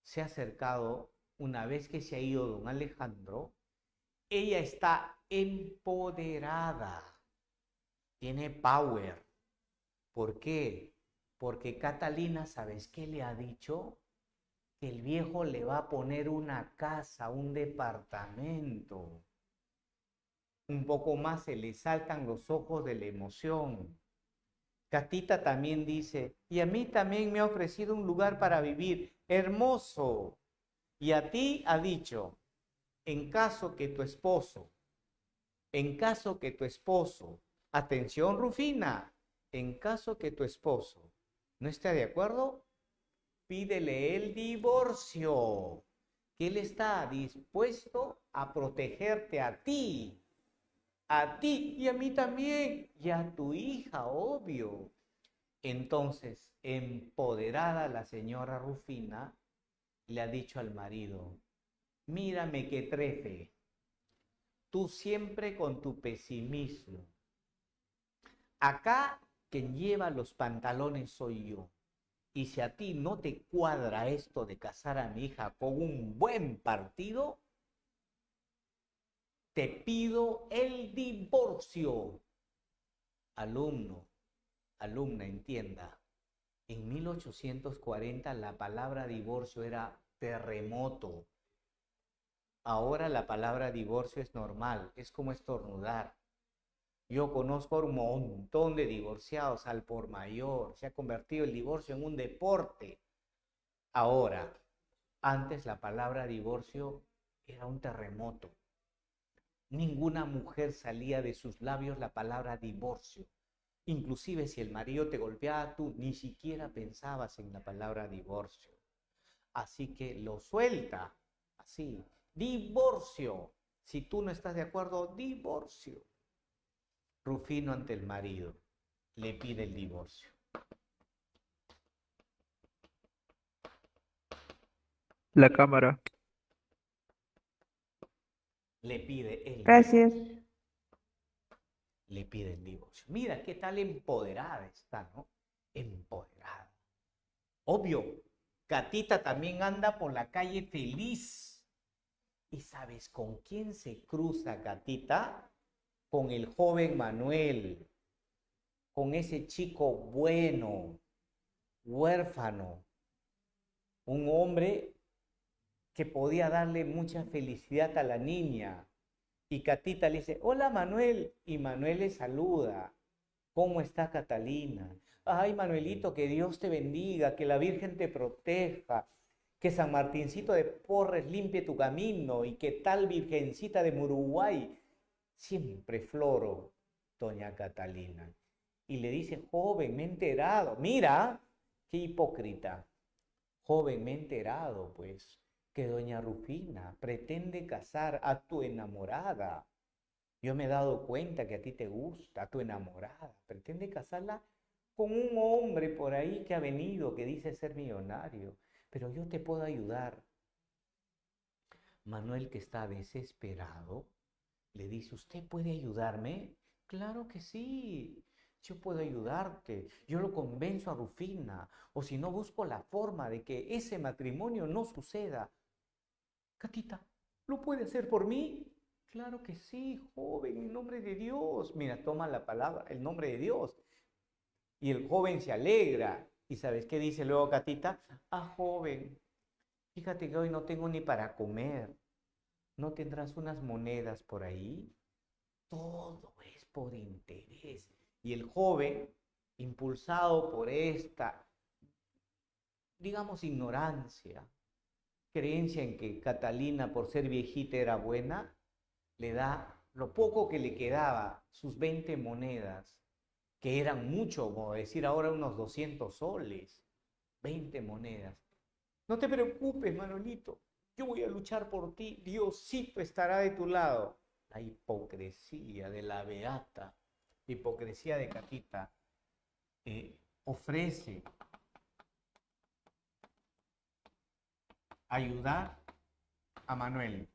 se ha acercado, una vez que se ha ido don Alejandro, ella está empoderada, tiene power. ¿Por qué? Porque Catalina, ¿sabes qué le ha dicho? Que el viejo le va a poner una casa, un departamento. Un poco más se le saltan los ojos de la emoción. Catita también dice, y a mí también me ha ofrecido un lugar para vivir, hermoso. Y a ti ha dicho, en caso que tu esposo, atención Rufina, en caso que tu esposo no esté de acuerdo, pídele el divorcio, que él está dispuesto a protegerte a ti y a mí también, y a tu hija, obvio. Entonces, empoderada la señora Rufina, le ha dicho al marido, mírame qué trefe, tú siempre con tu pesimismo. Acá quien lleva los pantalones soy yo. Y si a ti no te cuadra esto de casar a mi hija con un buen partido, te pido el divorcio. Alumno, alumna, entienda. En 1840 la palabra divorcio era terremoto. Ahora la palabra divorcio es normal, es como estornudar. Yo conozco a un montón de divorciados al por mayor. Se ha convertido el divorcio en un deporte. Ahora, antes la palabra divorcio era un terremoto. Ninguna mujer salía de sus labios la palabra divorcio. Inclusive si el marido te golpeaba, tú ni siquiera pensabas en la palabra divorcio. Así que lo suelta, así, divorcio. Si tú no estás de acuerdo, divorcio. Rufino ante el marido le pide el divorcio. La cámara. Le pide el Gracias. divorcio. Le pide el divorcio. Mira qué tal empoderada está, ¿no? Empoderada. Obvio, Catita también anda por la calle feliz. ¿Y sabes con quién se cruza Catita? Con el joven Manuel, con ese chico bueno, huérfano, un hombre que podía darle mucha felicidad a la niña. Y Catita le dice, hola Manuel, y Manuel le saluda. ¿Cómo está Catalina? Ay, Manuelito, que Dios te bendiga, que la Virgen te proteja, que San Martincito de Porres limpie tu camino y que tal Virgencita de Muruguay siempre floro, doña Catalina. Y le dice, joven, me he enterado. Mira, qué hipócrita. Joven, me he enterado, pues, que doña Rufina pretende casar a tu enamorada. Yo me he dado cuenta que a ti te gusta, a tu enamorada. Pretende casarla con un hombre por ahí que ha venido, que dice ser millonario. Pero yo te puedo ayudar. Manuel, que está desesperado, le dice, ¿usted puede ayudarme? Claro que sí, yo puedo ayudarte. Yo lo convenzo a Rufina. O si no, busco la forma de que ese matrimonio no suceda. Catita, ¿lo puede hacer por mí? Claro que sí, joven, en nombre de Dios. Mira, toma la palabra, el nombre de Dios. Y el joven se alegra. ¿Y sabes qué dice luego Catita? Ah, joven, fíjate que hoy no tengo ni para comer. ¿No tendrás unas monedas por ahí? Todo es por interés. Y el joven, impulsado por esta, digamos, ignorancia, creencia en que Catalina, por ser viejita, era buena, le da lo poco que le quedaba, sus 20 monedas, que eran mucho, como decir ahora unos 200 soles, 20 monedas. No te preocupes, Manolito, yo voy a luchar por ti, Diosito estará de tu lado. La hipocresía de la beata, la hipocresía de Catita, ofrece ayudar a Manuel.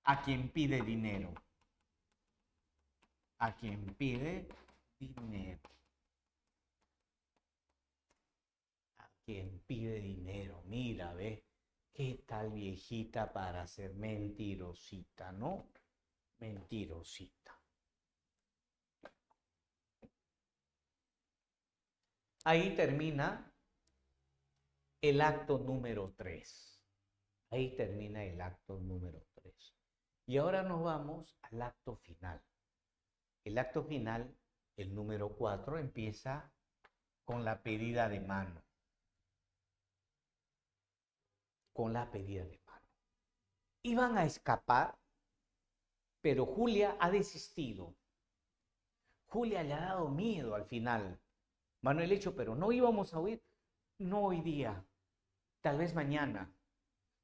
A quien pide dinero. A quien pide dinero. A quien pide dinero. Mira, ve. ¿Qué tal viejita para ser mentirosita, no? Mentirosita. Ahí termina el acto número 3. Ahí termina el acto número 3. Y ahora nos vamos al acto final. El acto final, el número 4, empieza con la pedida de mano. Con la pedida de mano. Iban a escapar, pero Julia ha desistido. Julia le ha dado miedo al final. Manuel hecho, pero no íbamos a huir. No hoy día, tal vez mañana.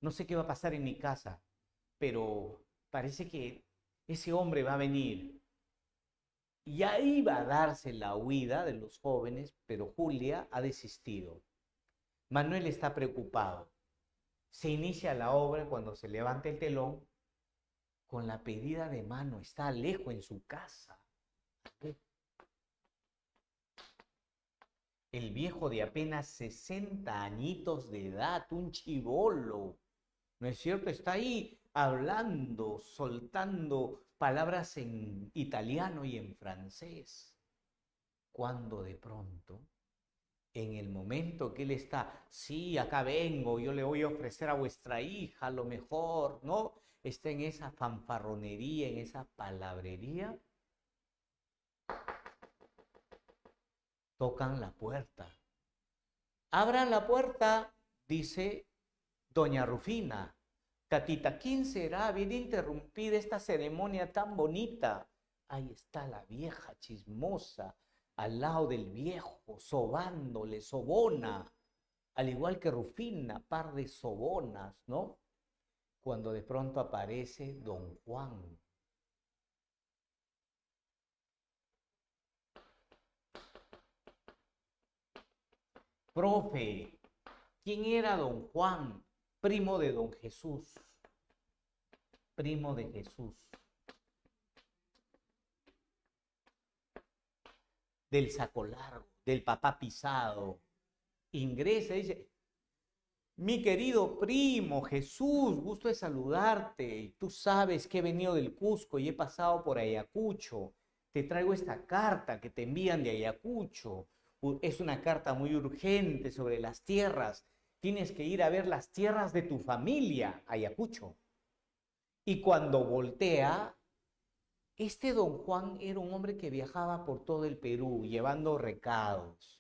No sé qué va a pasar en mi casa, pero parece que ese hombre va a venir. Y ahí va a darse la huida de los jóvenes, pero Julia ha desistido. Manuel está preocupado. Se inicia la obra cuando se levanta el telón con la pedida de mano. Está Alejo en su casa. El viejo de apenas 60 añitos de edad, un chibolo, ¿no es cierto? Está ahí hablando, soltando palabras en italiano y en francés. Cuando de pronto, en el momento que él está, sí, acá vengo, yo le voy a ofrecer a vuestra hija lo mejor, ¿no? Está en esa fanfarronería, en esa palabrería. Tocan la puerta. Abran la puerta, dice doña Rufina. Catita, ¿quién será? Viene a interrumpir esta ceremonia tan bonita. Ahí está la vieja chismosa, al lado del viejo, sobándole, sobona. Al igual que Rufina, par de sobonas, ¿no? Cuando de pronto aparece don Juan. Profe, ¿quién era don Juan? Primo de don Jesús. Primo de Jesús. del saco largo, del papá pisado. Ingresa y dice, mi querido primo Jesús, gusto de saludarte. Tú sabes que he venido del Cusco y he pasado por Ayacucho. Te traigo esta carta que te envían de Ayacucho. Es una carta muy urgente sobre las tierras. Tienes que ir a ver las tierras de tu familia, Ayacucho. Y cuando voltea, este don Juan era un hombre que viajaba por todo el Perú llevando recados.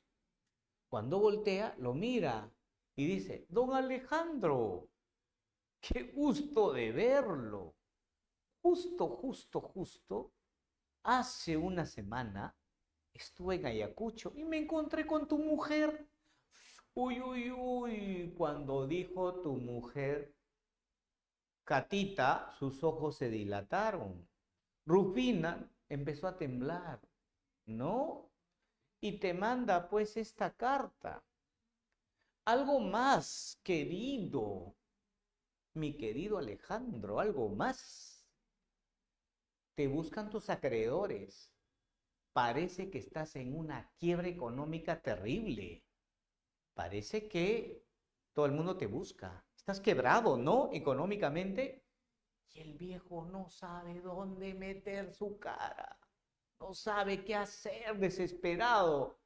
Cuando voltea, lo mira y dice, don Alejandro, qué gusto de verlo. Justo, hace una semana estuve en Ayacucho y me encontré con tu mujer. Uy, cuando dijo tu mujer, Catita, sus ojos se dilataron. Rufina empezó a temblar, ¿no? Y te manda pues esta carta. Algo más, querido, mi querido Alejandro, algo más. Te buscan tus acreedores. Parece que estás en una quiebra económica terrible. Parece que todo el mundo te busca. Estás quebrado, ¿no? Económicamente. Y el viejo no sabe dónde meter su cara. No sabe qué hacer, desesperado.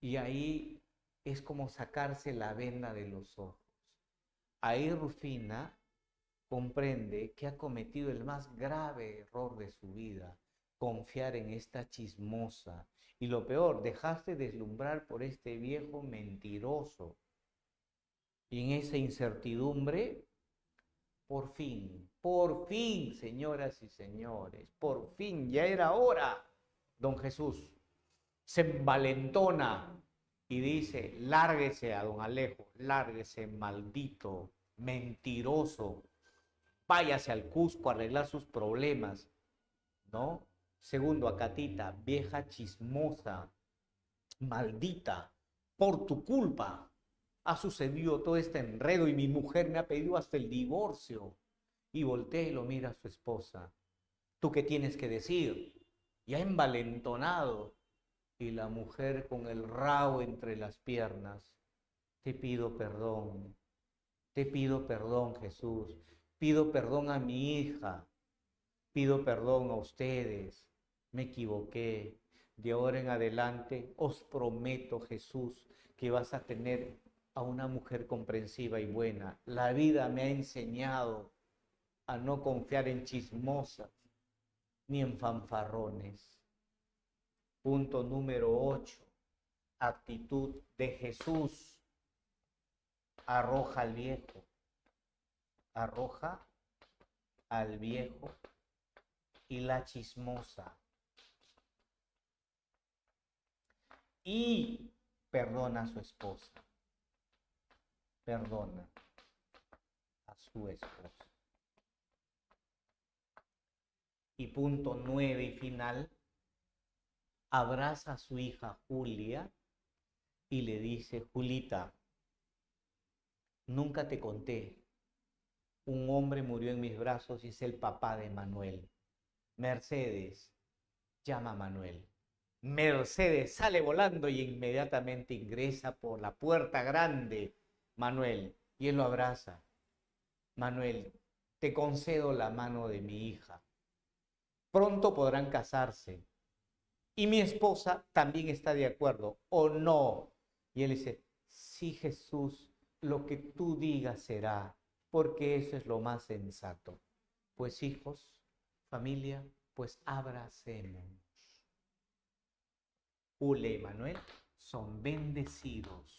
Y ahí es como sacarse la venda de los ojos. Ahí Rufina comprende que ha cometido el más grave error de su vida, confiar en esta chismosa. Y lo peor, dejarse deslumbrar por este viejo mentiroso. Y en esa incertidumbre, por fin, señoras y señores, por fin, ya era hora, don Jesús se envalentona y dice, lárguese a don Alejo, lárguese, maldito, mentiroso, váyase al Cusco a arreglar sus problemas, ¿no? Segundo, a Catita, vieja chismosa, maldita, por tu culpa ha sucedido todo este enredo y mi mujer me ha pedido hasta el divorcio. Y voltea y lo mira a su esposa. ¿Tú qué tienes que decir? Ya envalentonado. Y la mujer con el rabo entre las piernas. Te pido perdón Jesús. Pido perdón a mi hija. Pido perdón a ustedes. Me equivoqué. De ahora en adelante os prometo, Jesús, que vas a tener a una mujer comprensiva y buena. La vida me ha enseñado a no confiar en chismosas ni en fanfarrones. Punto número 8. Actitud de Jesús. Arroja al viejo. Arroja al viejo y la chismosa. Y perdona a su esposa. Perdona a su esposa. Y punto 9 y final. Abraza a su hija Julia y le dice, Julita, nunca te conté. Un hombre murió en mis brazos y es el papá de Manuel. Mercedes, llama a Manuel. Mercedes sale volando y inmediatamente ingresa por la puerta grande, Manuel, y él lo abraza. Manuel, te concedo la mano de mi hija. Pronto podrán casarse. Y mi esposa también está de acuerdo, ¿o no? Y él dice, sí, Jesús, lo que tú digas será, porque eso es lo más sensato. Pues hijos, familia, pues abracemos. Julia y Manuel son bendecidos.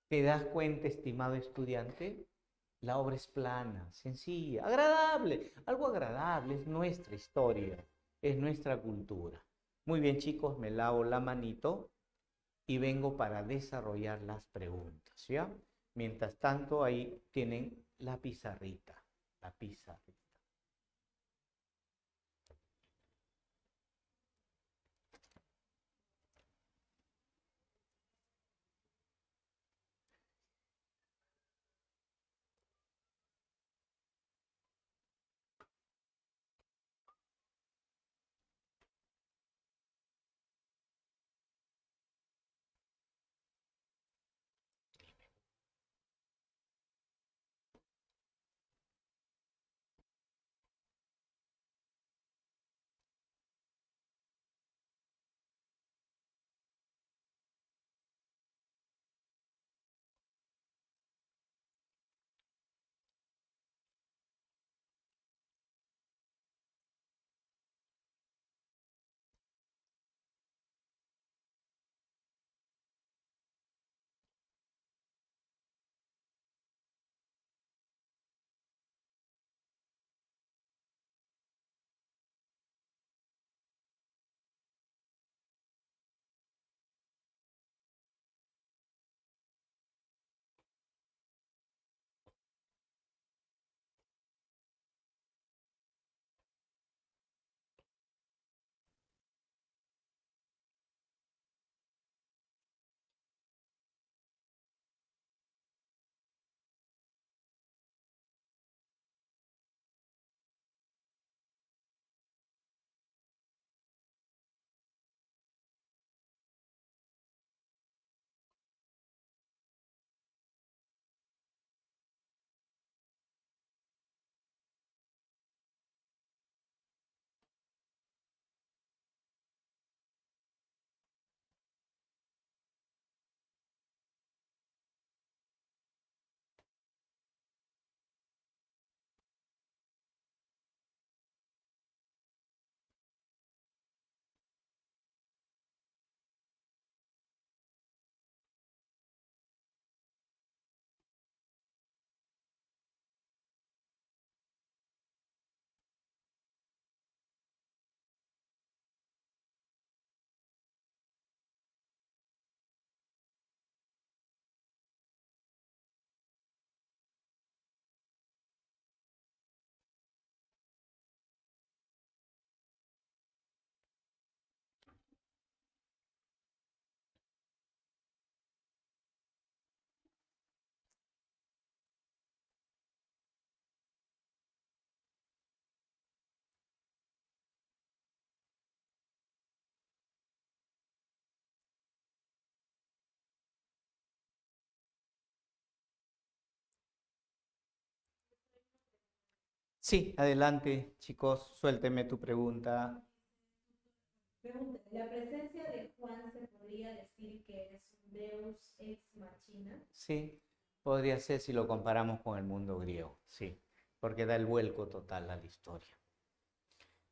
¿Te das cuenta, estimado estudiante? La obra es plana, sencilla, agradable. Algo agradable, es nuestra historia, es nuestra cultura. Muy bien, chicos, me lavo la manito y vengo para desarrollar las preguntas, ¿ya? Mientras tanto, ahí tienen la pizarrita, la pizarrita. Sí, adelante, chicos, suélteme tu pregunta. Pregunta, ¿la presencia de Juan se podría decir que es un Deus ex machina? Sí, podría ser si lo comparamos con el mundo griego, sí, porque da el vuelco total a la historia.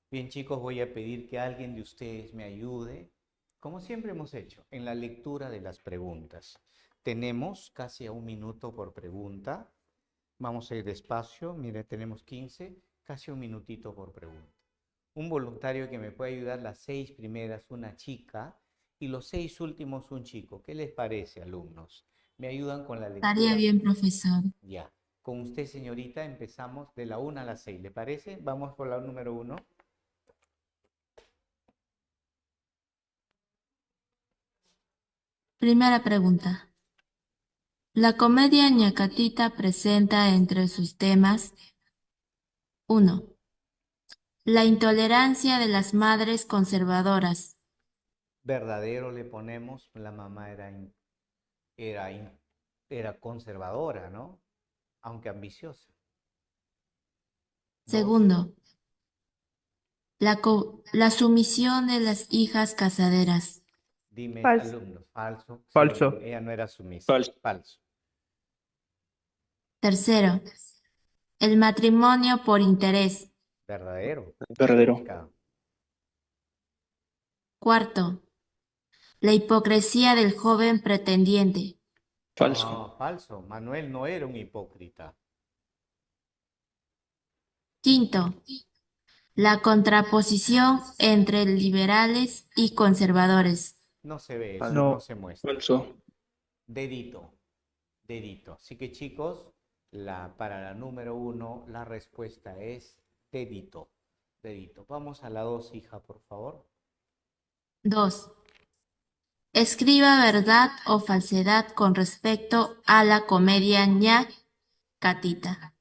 Bien, chicos, voy a pedir que alguien de ustedes me ayude, como siempre hemos hecho, en la lectura de las preguntas. Tenemos casi a 1 minuto por pregunta. Vamos a ir despacio. Mire, tenemos 15, casi 1 minutito por pregunta. Un voluntario que me puede ayudar las 6 primeras, una chica, y los 6 últimos, un chico. ¿Qué les parece, alumnos? ¿Me ayudan con la Estaría lectura? bien, profesor. Ya. Con usted, señorita, empezamos de la 1 a la 6. ¿Le parece? Vamos por la número 1. Primera pregunta. La comedia ñacatita presenta entre sus temas 1. La intolerancia de las madres conservadoras. Verdadero le ponemos, la mamá era, era conservadora, ¿no? Aunque ambiciosa. 2. Segundo, la sumisión de las hijas casaderas. Dime, Falso. alumnos, falso. Falso. Sí, ella no era sumisa. Falso. Falso. Tercero, el matrimonio por interés. Verdadero. Verdadero. Chica. Cuarto, la hipocresía del joven pretendiente. Falso. No, falso. Manuel no era un hipócrita. Quinto, la contraposición entre liberales y conservadores. No se ve eso, No. no se muestra. Falso. Dedito. Dedito. Así que, chicos, para la número 1, la respuesta es dedito. Dedito. Vamos a la 2, hija, por favor. 2. Escriba verdad o falsedad con respecto a la comedia ñacatita.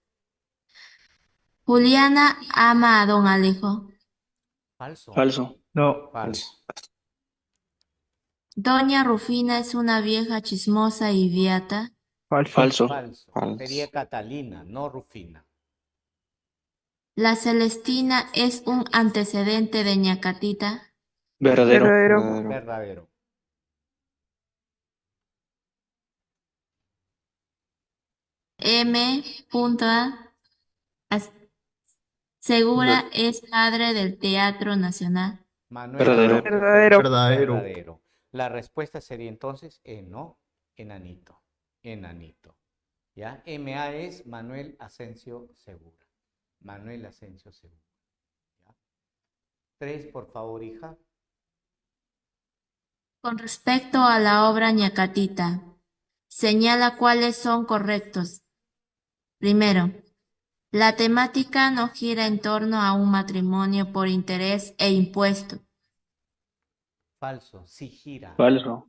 Juliana ama a don Alejo. Falso. Falso. No. Falso. Doña Rufina es una vieja chismosa y beata. Falso. Falso. Falso. Sería Catalina, no Rufina. La Celestina es un antecedente de ñacatita. Verdadero. Verdadero. Verdadero. M.A. Segura es padre del Teatro Nacional. Manuel. Verdadero. Verdadero. Verdadero. La respuesta sería entonces ¿no? Enanito. Enanito. ¿Ya? MA es Manuel Asensio Segura. Manuel Asensio Segura. ¿Ya? 3, por favor, hija. Con respecto a la obra ñacatita, señala cuáles son correctos. Primero, la temática no gira en torno a un matrimonio por interés e impuesto. Falso. Sí gira. Falso.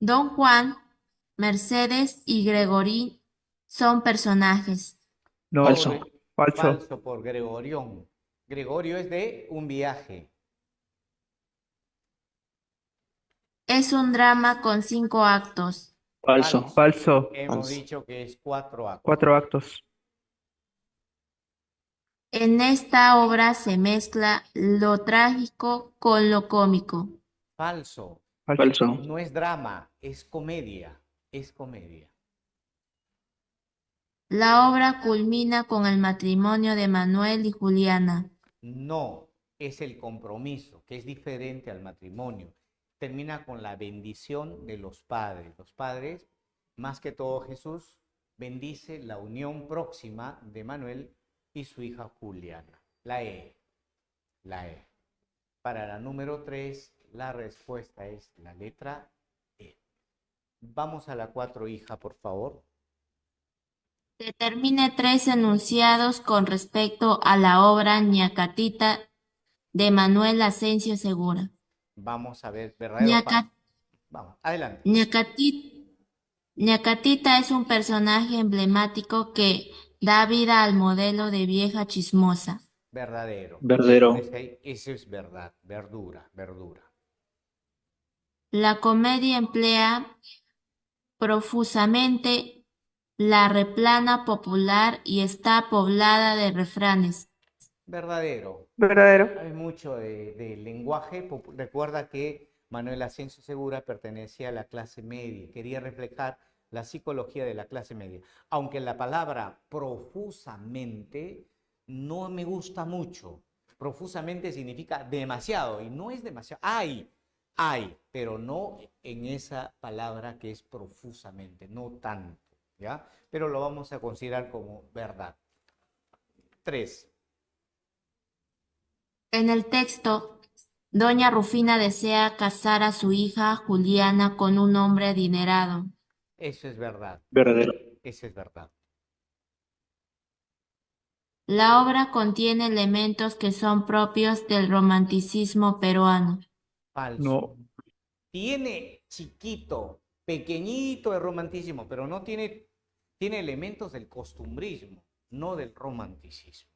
Don Juan, Mercedes y Gregorín son personajes. No. Falso. Falso. Falso por Gregorión. Gregorio es de un viaje. Es un drama con 5 actos. Falso. Falso. Hemos Falso. dicho que es 4 actos. 4 actos. En esta obra se mezcla lo trágico con lo cómico. Falso. Falso. No es drama, es comedia. Es comedia. La obra culmina con el matrimonio de Manuel y Juliana. No, es el compromiso, que es diferente al matrimonio. Termina con la bendición de los padres. Los padres, más que todo Jesús, bendice la unión próxima de Manuel y su hija Juliana. La E. La E. Para la número 3, la respuesta es la letra E. Vamos a la 4, hija, por favor. Determine 3 enunciados con respecto a la obra ñacatita de Manuel Asensio Segura. Vamos a ver, verdadero o falso. Vamos, adelante. Ñacatita es un personaje emblemático que da vida al modelo de vieja chismosa. Verdadero. Verdadero. Eso es verdad. Verdura, verdura. La comedia emplea profusamente la replana popular y está poblada de refranes. Verdadero. Verdadero. Hay mucho de lenguaje. Recuerda que Manuel Asensio Segura pertenecía a la clase media, quería reflejar la psicología de la clase media. Aunque la palabra profusamente no me gusta mucho. Profusamente significa demasiado y no es demasiado. Hay, pero no en esa palabra que es profusamente, no tanto, ¿ya? Pero lo vamos a considerar como verdad. 3. En el texto, doña Rufina desea casar a su hija Juliana con un hombre adinerado. Eso es verdad. Verdadero. Eso es verdad. La obra contiene elementos que son propios del romanticismo peruano. Falso. No. Tiene chiquito, pequeñito el romanticismo, pero no tiene elementos del costumbrismo, no del romanticismo.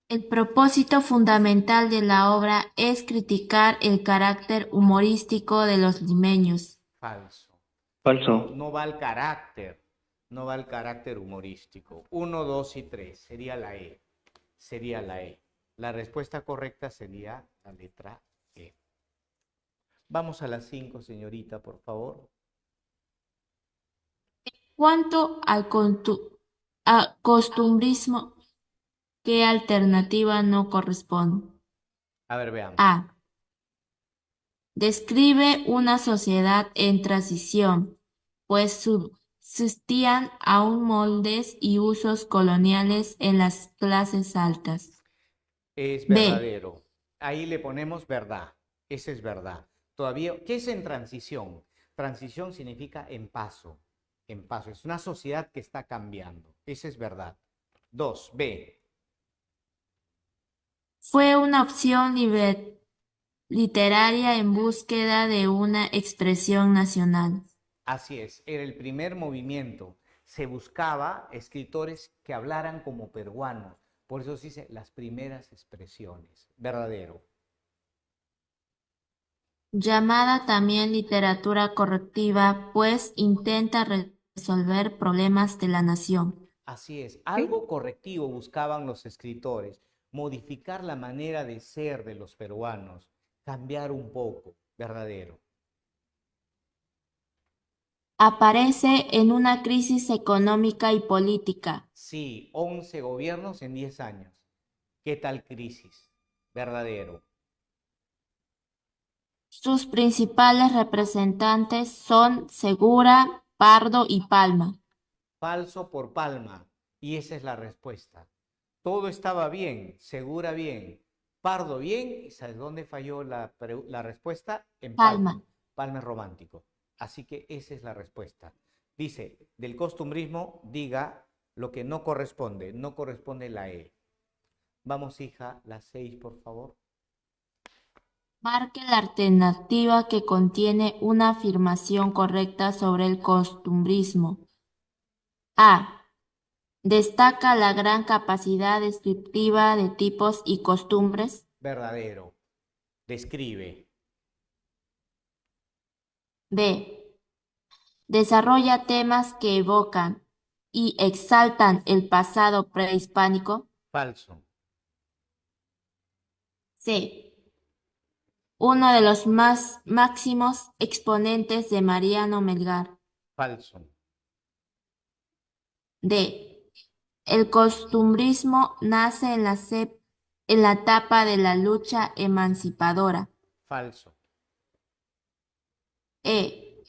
El propósito fundamental de la obra es criticar el carácter humorístico de los limeños. Falso. Falso. No va al carácter, no va al carácter humorístico. 1, 2 y 3, sería la E. Sería la E. La respuesta correcta sería la letra E. Vamos a las 5, señorita, por favor. Cuanto al costumbrismo, ¿qué alternativa no corresponde? A ver, veamos. A. Describe una sociedad en transición, pues subsistían aún moldes y usos coloniales en las clases altas. Es B. verdadero. Ahí le ponemos verdad. Esa es verdad. Todavía, ¿qué es en transición? Transición significa en paso. En paso. Es una sociedad que está cambiando. Esa es verdad. 2. B. Fue una opción literaria en búsqueda de una expresión nacional. Así es. Era el primer movimiento. Se buscaba escritores que hablaran como peruanos. Por eso se dice las primeras expresiones. Verdadero. Llamada también literatura correctiva, pues intenta resolver problemas de la nación. Así es, algo correctivo buscaban los escritores, modificar la manera de ser de los peruanos, cambiar un poco, verdadero. Aparece en una crisis económica y política. Sí, 11 gobiernos en 10 años. ¿Qué tal crisis? Verdadero. Sus principales representantes son Segura, Pardo y Palma. Falso por Palma. Y esa es la respuesta. Todo estaba bien, Segura bien, Pardo bien. ¿Y sabes dónde falló la respuesta? En Palma. Palma. Palma es romántico. Así que esa es la respuesta. Dice, del costumbrismo, diga lo que no corresponde. No corresponde la E. Vamos, hija, la 6, por favor. Marque la alternativa que contiene una afirmación correcta sobre el costumbrismo. A. Destaca la gran capacidad descriptiva de tipos y costumbres. Verdadero. Describe. B. Desarrolla temas que evocan y exaltan el pasado prehispánico. Falso. C. Uno de los más máximos exponentes de Mariano Melgar. Falso. D. El costumbrismo nace en la etapa de la lucha emancipadora. Falso. E.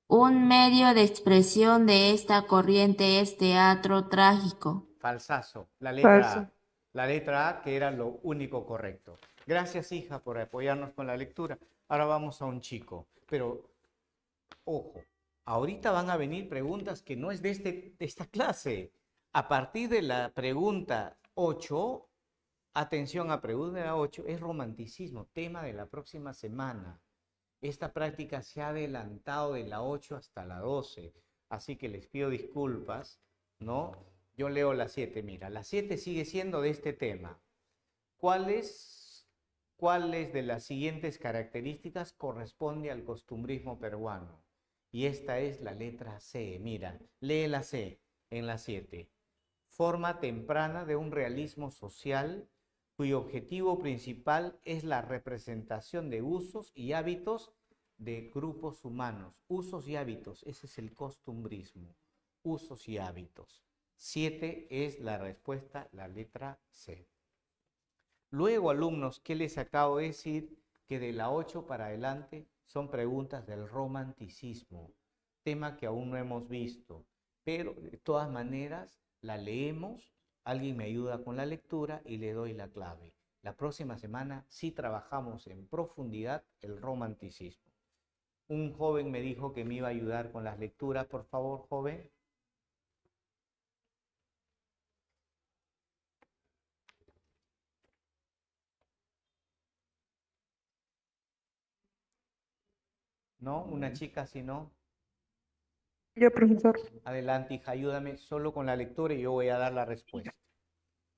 Un medio de expresión de esta corriente es teatro trágico. Falsazo. La letra Falso. A. La letra A, que era lo único correcto. Gracias, hija, por apoyarnos con la lectura. Ahora vamos a un chico. Pero, ojo, ahorita van a venir preguntas que no es de esta clase. A partir de la pregunta 8, atención a pregunta 8, es romanticismo, tema de la próxima semana. Esta práctica se ha adelantado de la 8 hasta la 12, así que les pido disculpas, ¿no? Yo leo la 7, mira, la 7 sigue siendo de este tema. ¿Cuáles de las siguientes características corresponde al costumbrismo peruano? Y esta es la letra C. Mira, lee la C en la 7. Forma temprana de un realismo social cuyo objetivo principal es la representación de usos y hábitos de grupos humanos. Usos y hábitos, ese es el costumbrismo. Usos y hábitos. 7 es la respuesta, la letra C. Luego, alumnos, ¿qué les acabo de decir? Que de la 8 para adelante son preguntas del romanticismo, tema que aún no hemos visto, pero de todas maneras la leemos, alguien me ayuda con la lectura y le doy la clave. La próxima semana sí trabajamos en profundidad el romanticismo. Un joven me dijo que me iba a ayudar con las lecturas, por favor, joven. ¿No? Una chica, si no. Yo, profesor. Adelante, hija, ayúdame solo con la lectura y yo voy a dar la respuesta.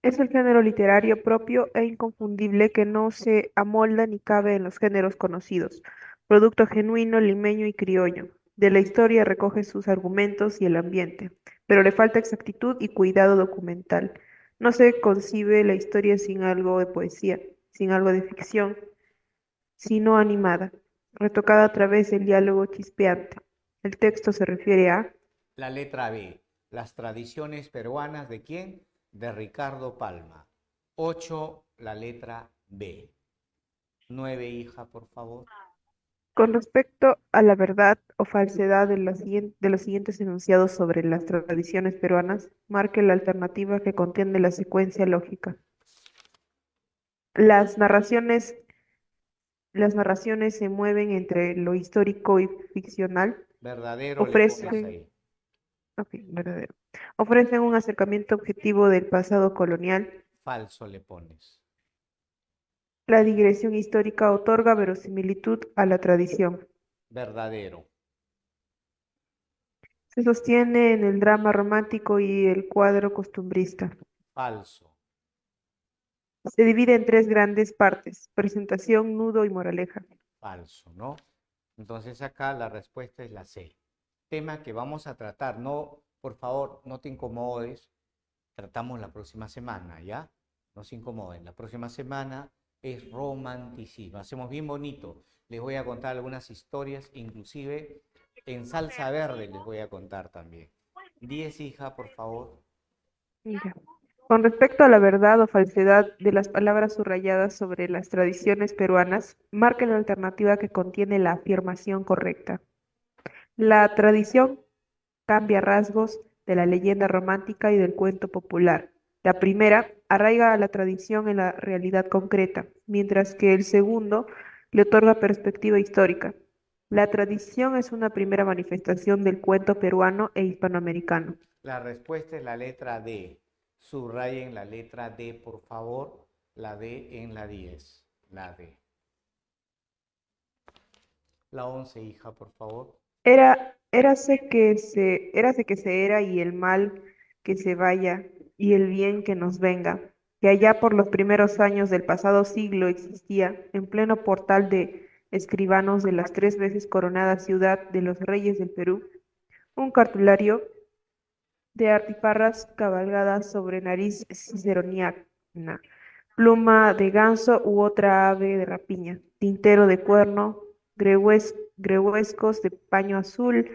Es el género literario propio e inconfundible que no se amolda ni cabe en los géneros conocidos. Producto genuino, limeño y criollo. De la historia recoge sus argumentos y el ambiente, pero le falta exactitud y cuidado documental. No se concibe la historia sin algo de poesía, sin algo de ficción, sino animada, retocada a través del diálogo chispeante. El texto se refiere a La letra B, las tradiciones peruanas ¿de quién? De Ricardo Palma. 8, la letra B. 9, hija, por favor. con respecto a la verdad o falsedad de de los siguientes enunciados sobre las tradiciones peruanas, marque la alternativa que contiene la secuencia lógica. Las narraciones, las narraciones se mueven entre lo histórico y ficcional, Verdadero le pones ofrecen, ahí. ok, verdadero, ofrecen un acercamiento objetivo del pasado colonial. Falso le pones. La digresión histórica otorga verosimilitud a la tradición. Verdadero. Se sostiene en el drama romántico y el cuadro costumbrista. Falso. Se divide en tres grandes partes: presentación, nudo y moraleja. Falso, ¿no? Entonces acá la respuesta es la C. Tema que vamos a tratar. No, por favor, no te incomodes. Tratamos la próxima semana, ¿ya? No se incomoden. La próxima semana es romanticismo. Hacemos bien bonito. Les voy a contar algunas historias, inclusive en salsa verde les voy a contar también. 10, hija, por favor. Ya. Con respecto a la verdad o falsedad de las palabras subrayadas sobre las tradiciones peruanas, marque la alternativa que contiene la afirmación correcta. La tradición cambia rasgos de la leyenda romántica y del cuento popular. La primera arraiga a la tradición en la realidad concreta, mientras que el segundo le otorga perspectiva histórica. La tradición es una primera manifestación del cuento peruano e hispanoamericano. La respuesta es la letra D. Subrayen la letra D, por favor. La D en la 10. La D. La 11, hija, por favor. Érase que se era y el mal que se vaya y el bien que nos venga, que allá por los primeros años del pasado siglo existía, en pleno portal de escribanos de las tres veces coronada ciudad de los reyes del Perú, un cartulario de artiparras cabalgadas sobre nariz ciceroniana, pluma de ganso u otra ave de rapiña, tintero de cuerno, greguescos de paño azul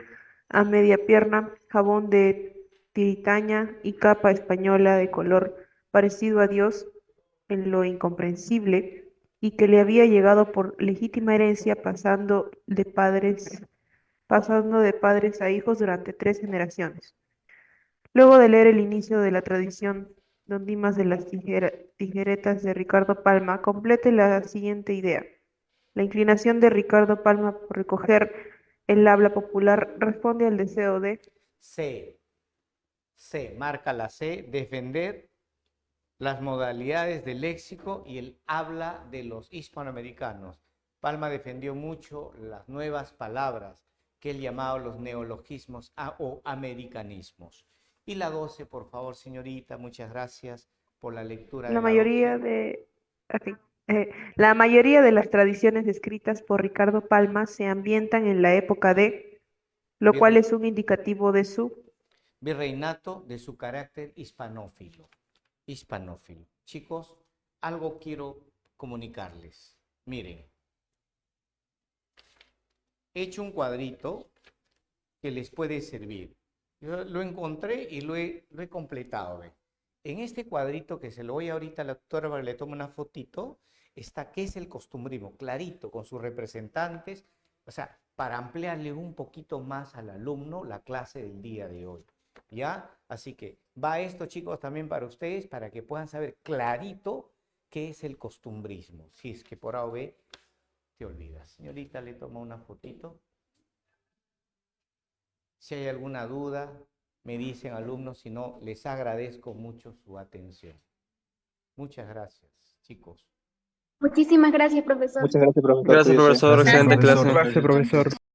a media pierna, jabón de tiritaña y capa española de color parecido a Dios en lo incomprensible y que le había llegado por legítima herencia pasando de padres a hijos durante 3 generaciones. Luego de leer el inicio de la tradición Don Dimas de las tijeretas de Ricardo Palma, complete la siguiente idea. La inclinación de Ricardo Palma por recoger el habla popular responde al deseo de C. Marca la C. Defender las modalidades del léxico y el habla de los hispanoamericanos. Palma defendió mucho las nuevas palabras que él llamaba los neologismos o americanismos. Y la 12, por favor, señorita, muchas gracias por la lectura de la la mayoría 12. de... ok, la mayoría de las tradiciones descritas por Ricardo Palma se ambientan en la época de lo cual Virre- es un indicativo de su virreinato, de su carácter hispanófilo. Hispanófilo. Chicos, algo quiero comunicarles. Miren, he hecho un cuadrito que les puede servir. Yo lo encontré y lo he completado. ¿Ve? En este cuadrito que se lo voy ahorita a la doctora para que le tome una fotito, está qué es el costumbrismo, clarito, con sus representantes, o sea, para ampliarle un poquito más al alumno la clase del día de hoy. ¿Ya? Así que va esto, chicos, también para ustedes, para que puedan saber clarito qué es el costumbrismo. Si es que por A o B te olvidas. Señorita, le tomo una fotito. Si hay alguna duda, me dicen alumnos, si no, les agradezco mucho su atención. Muchas gracias, chicos. Muchísimas gracias, profesor. Muchas gracias, profesor. Gracias, Cuídese. profesor. Gracias, Excelente profesor. clase. Gracias, profesor.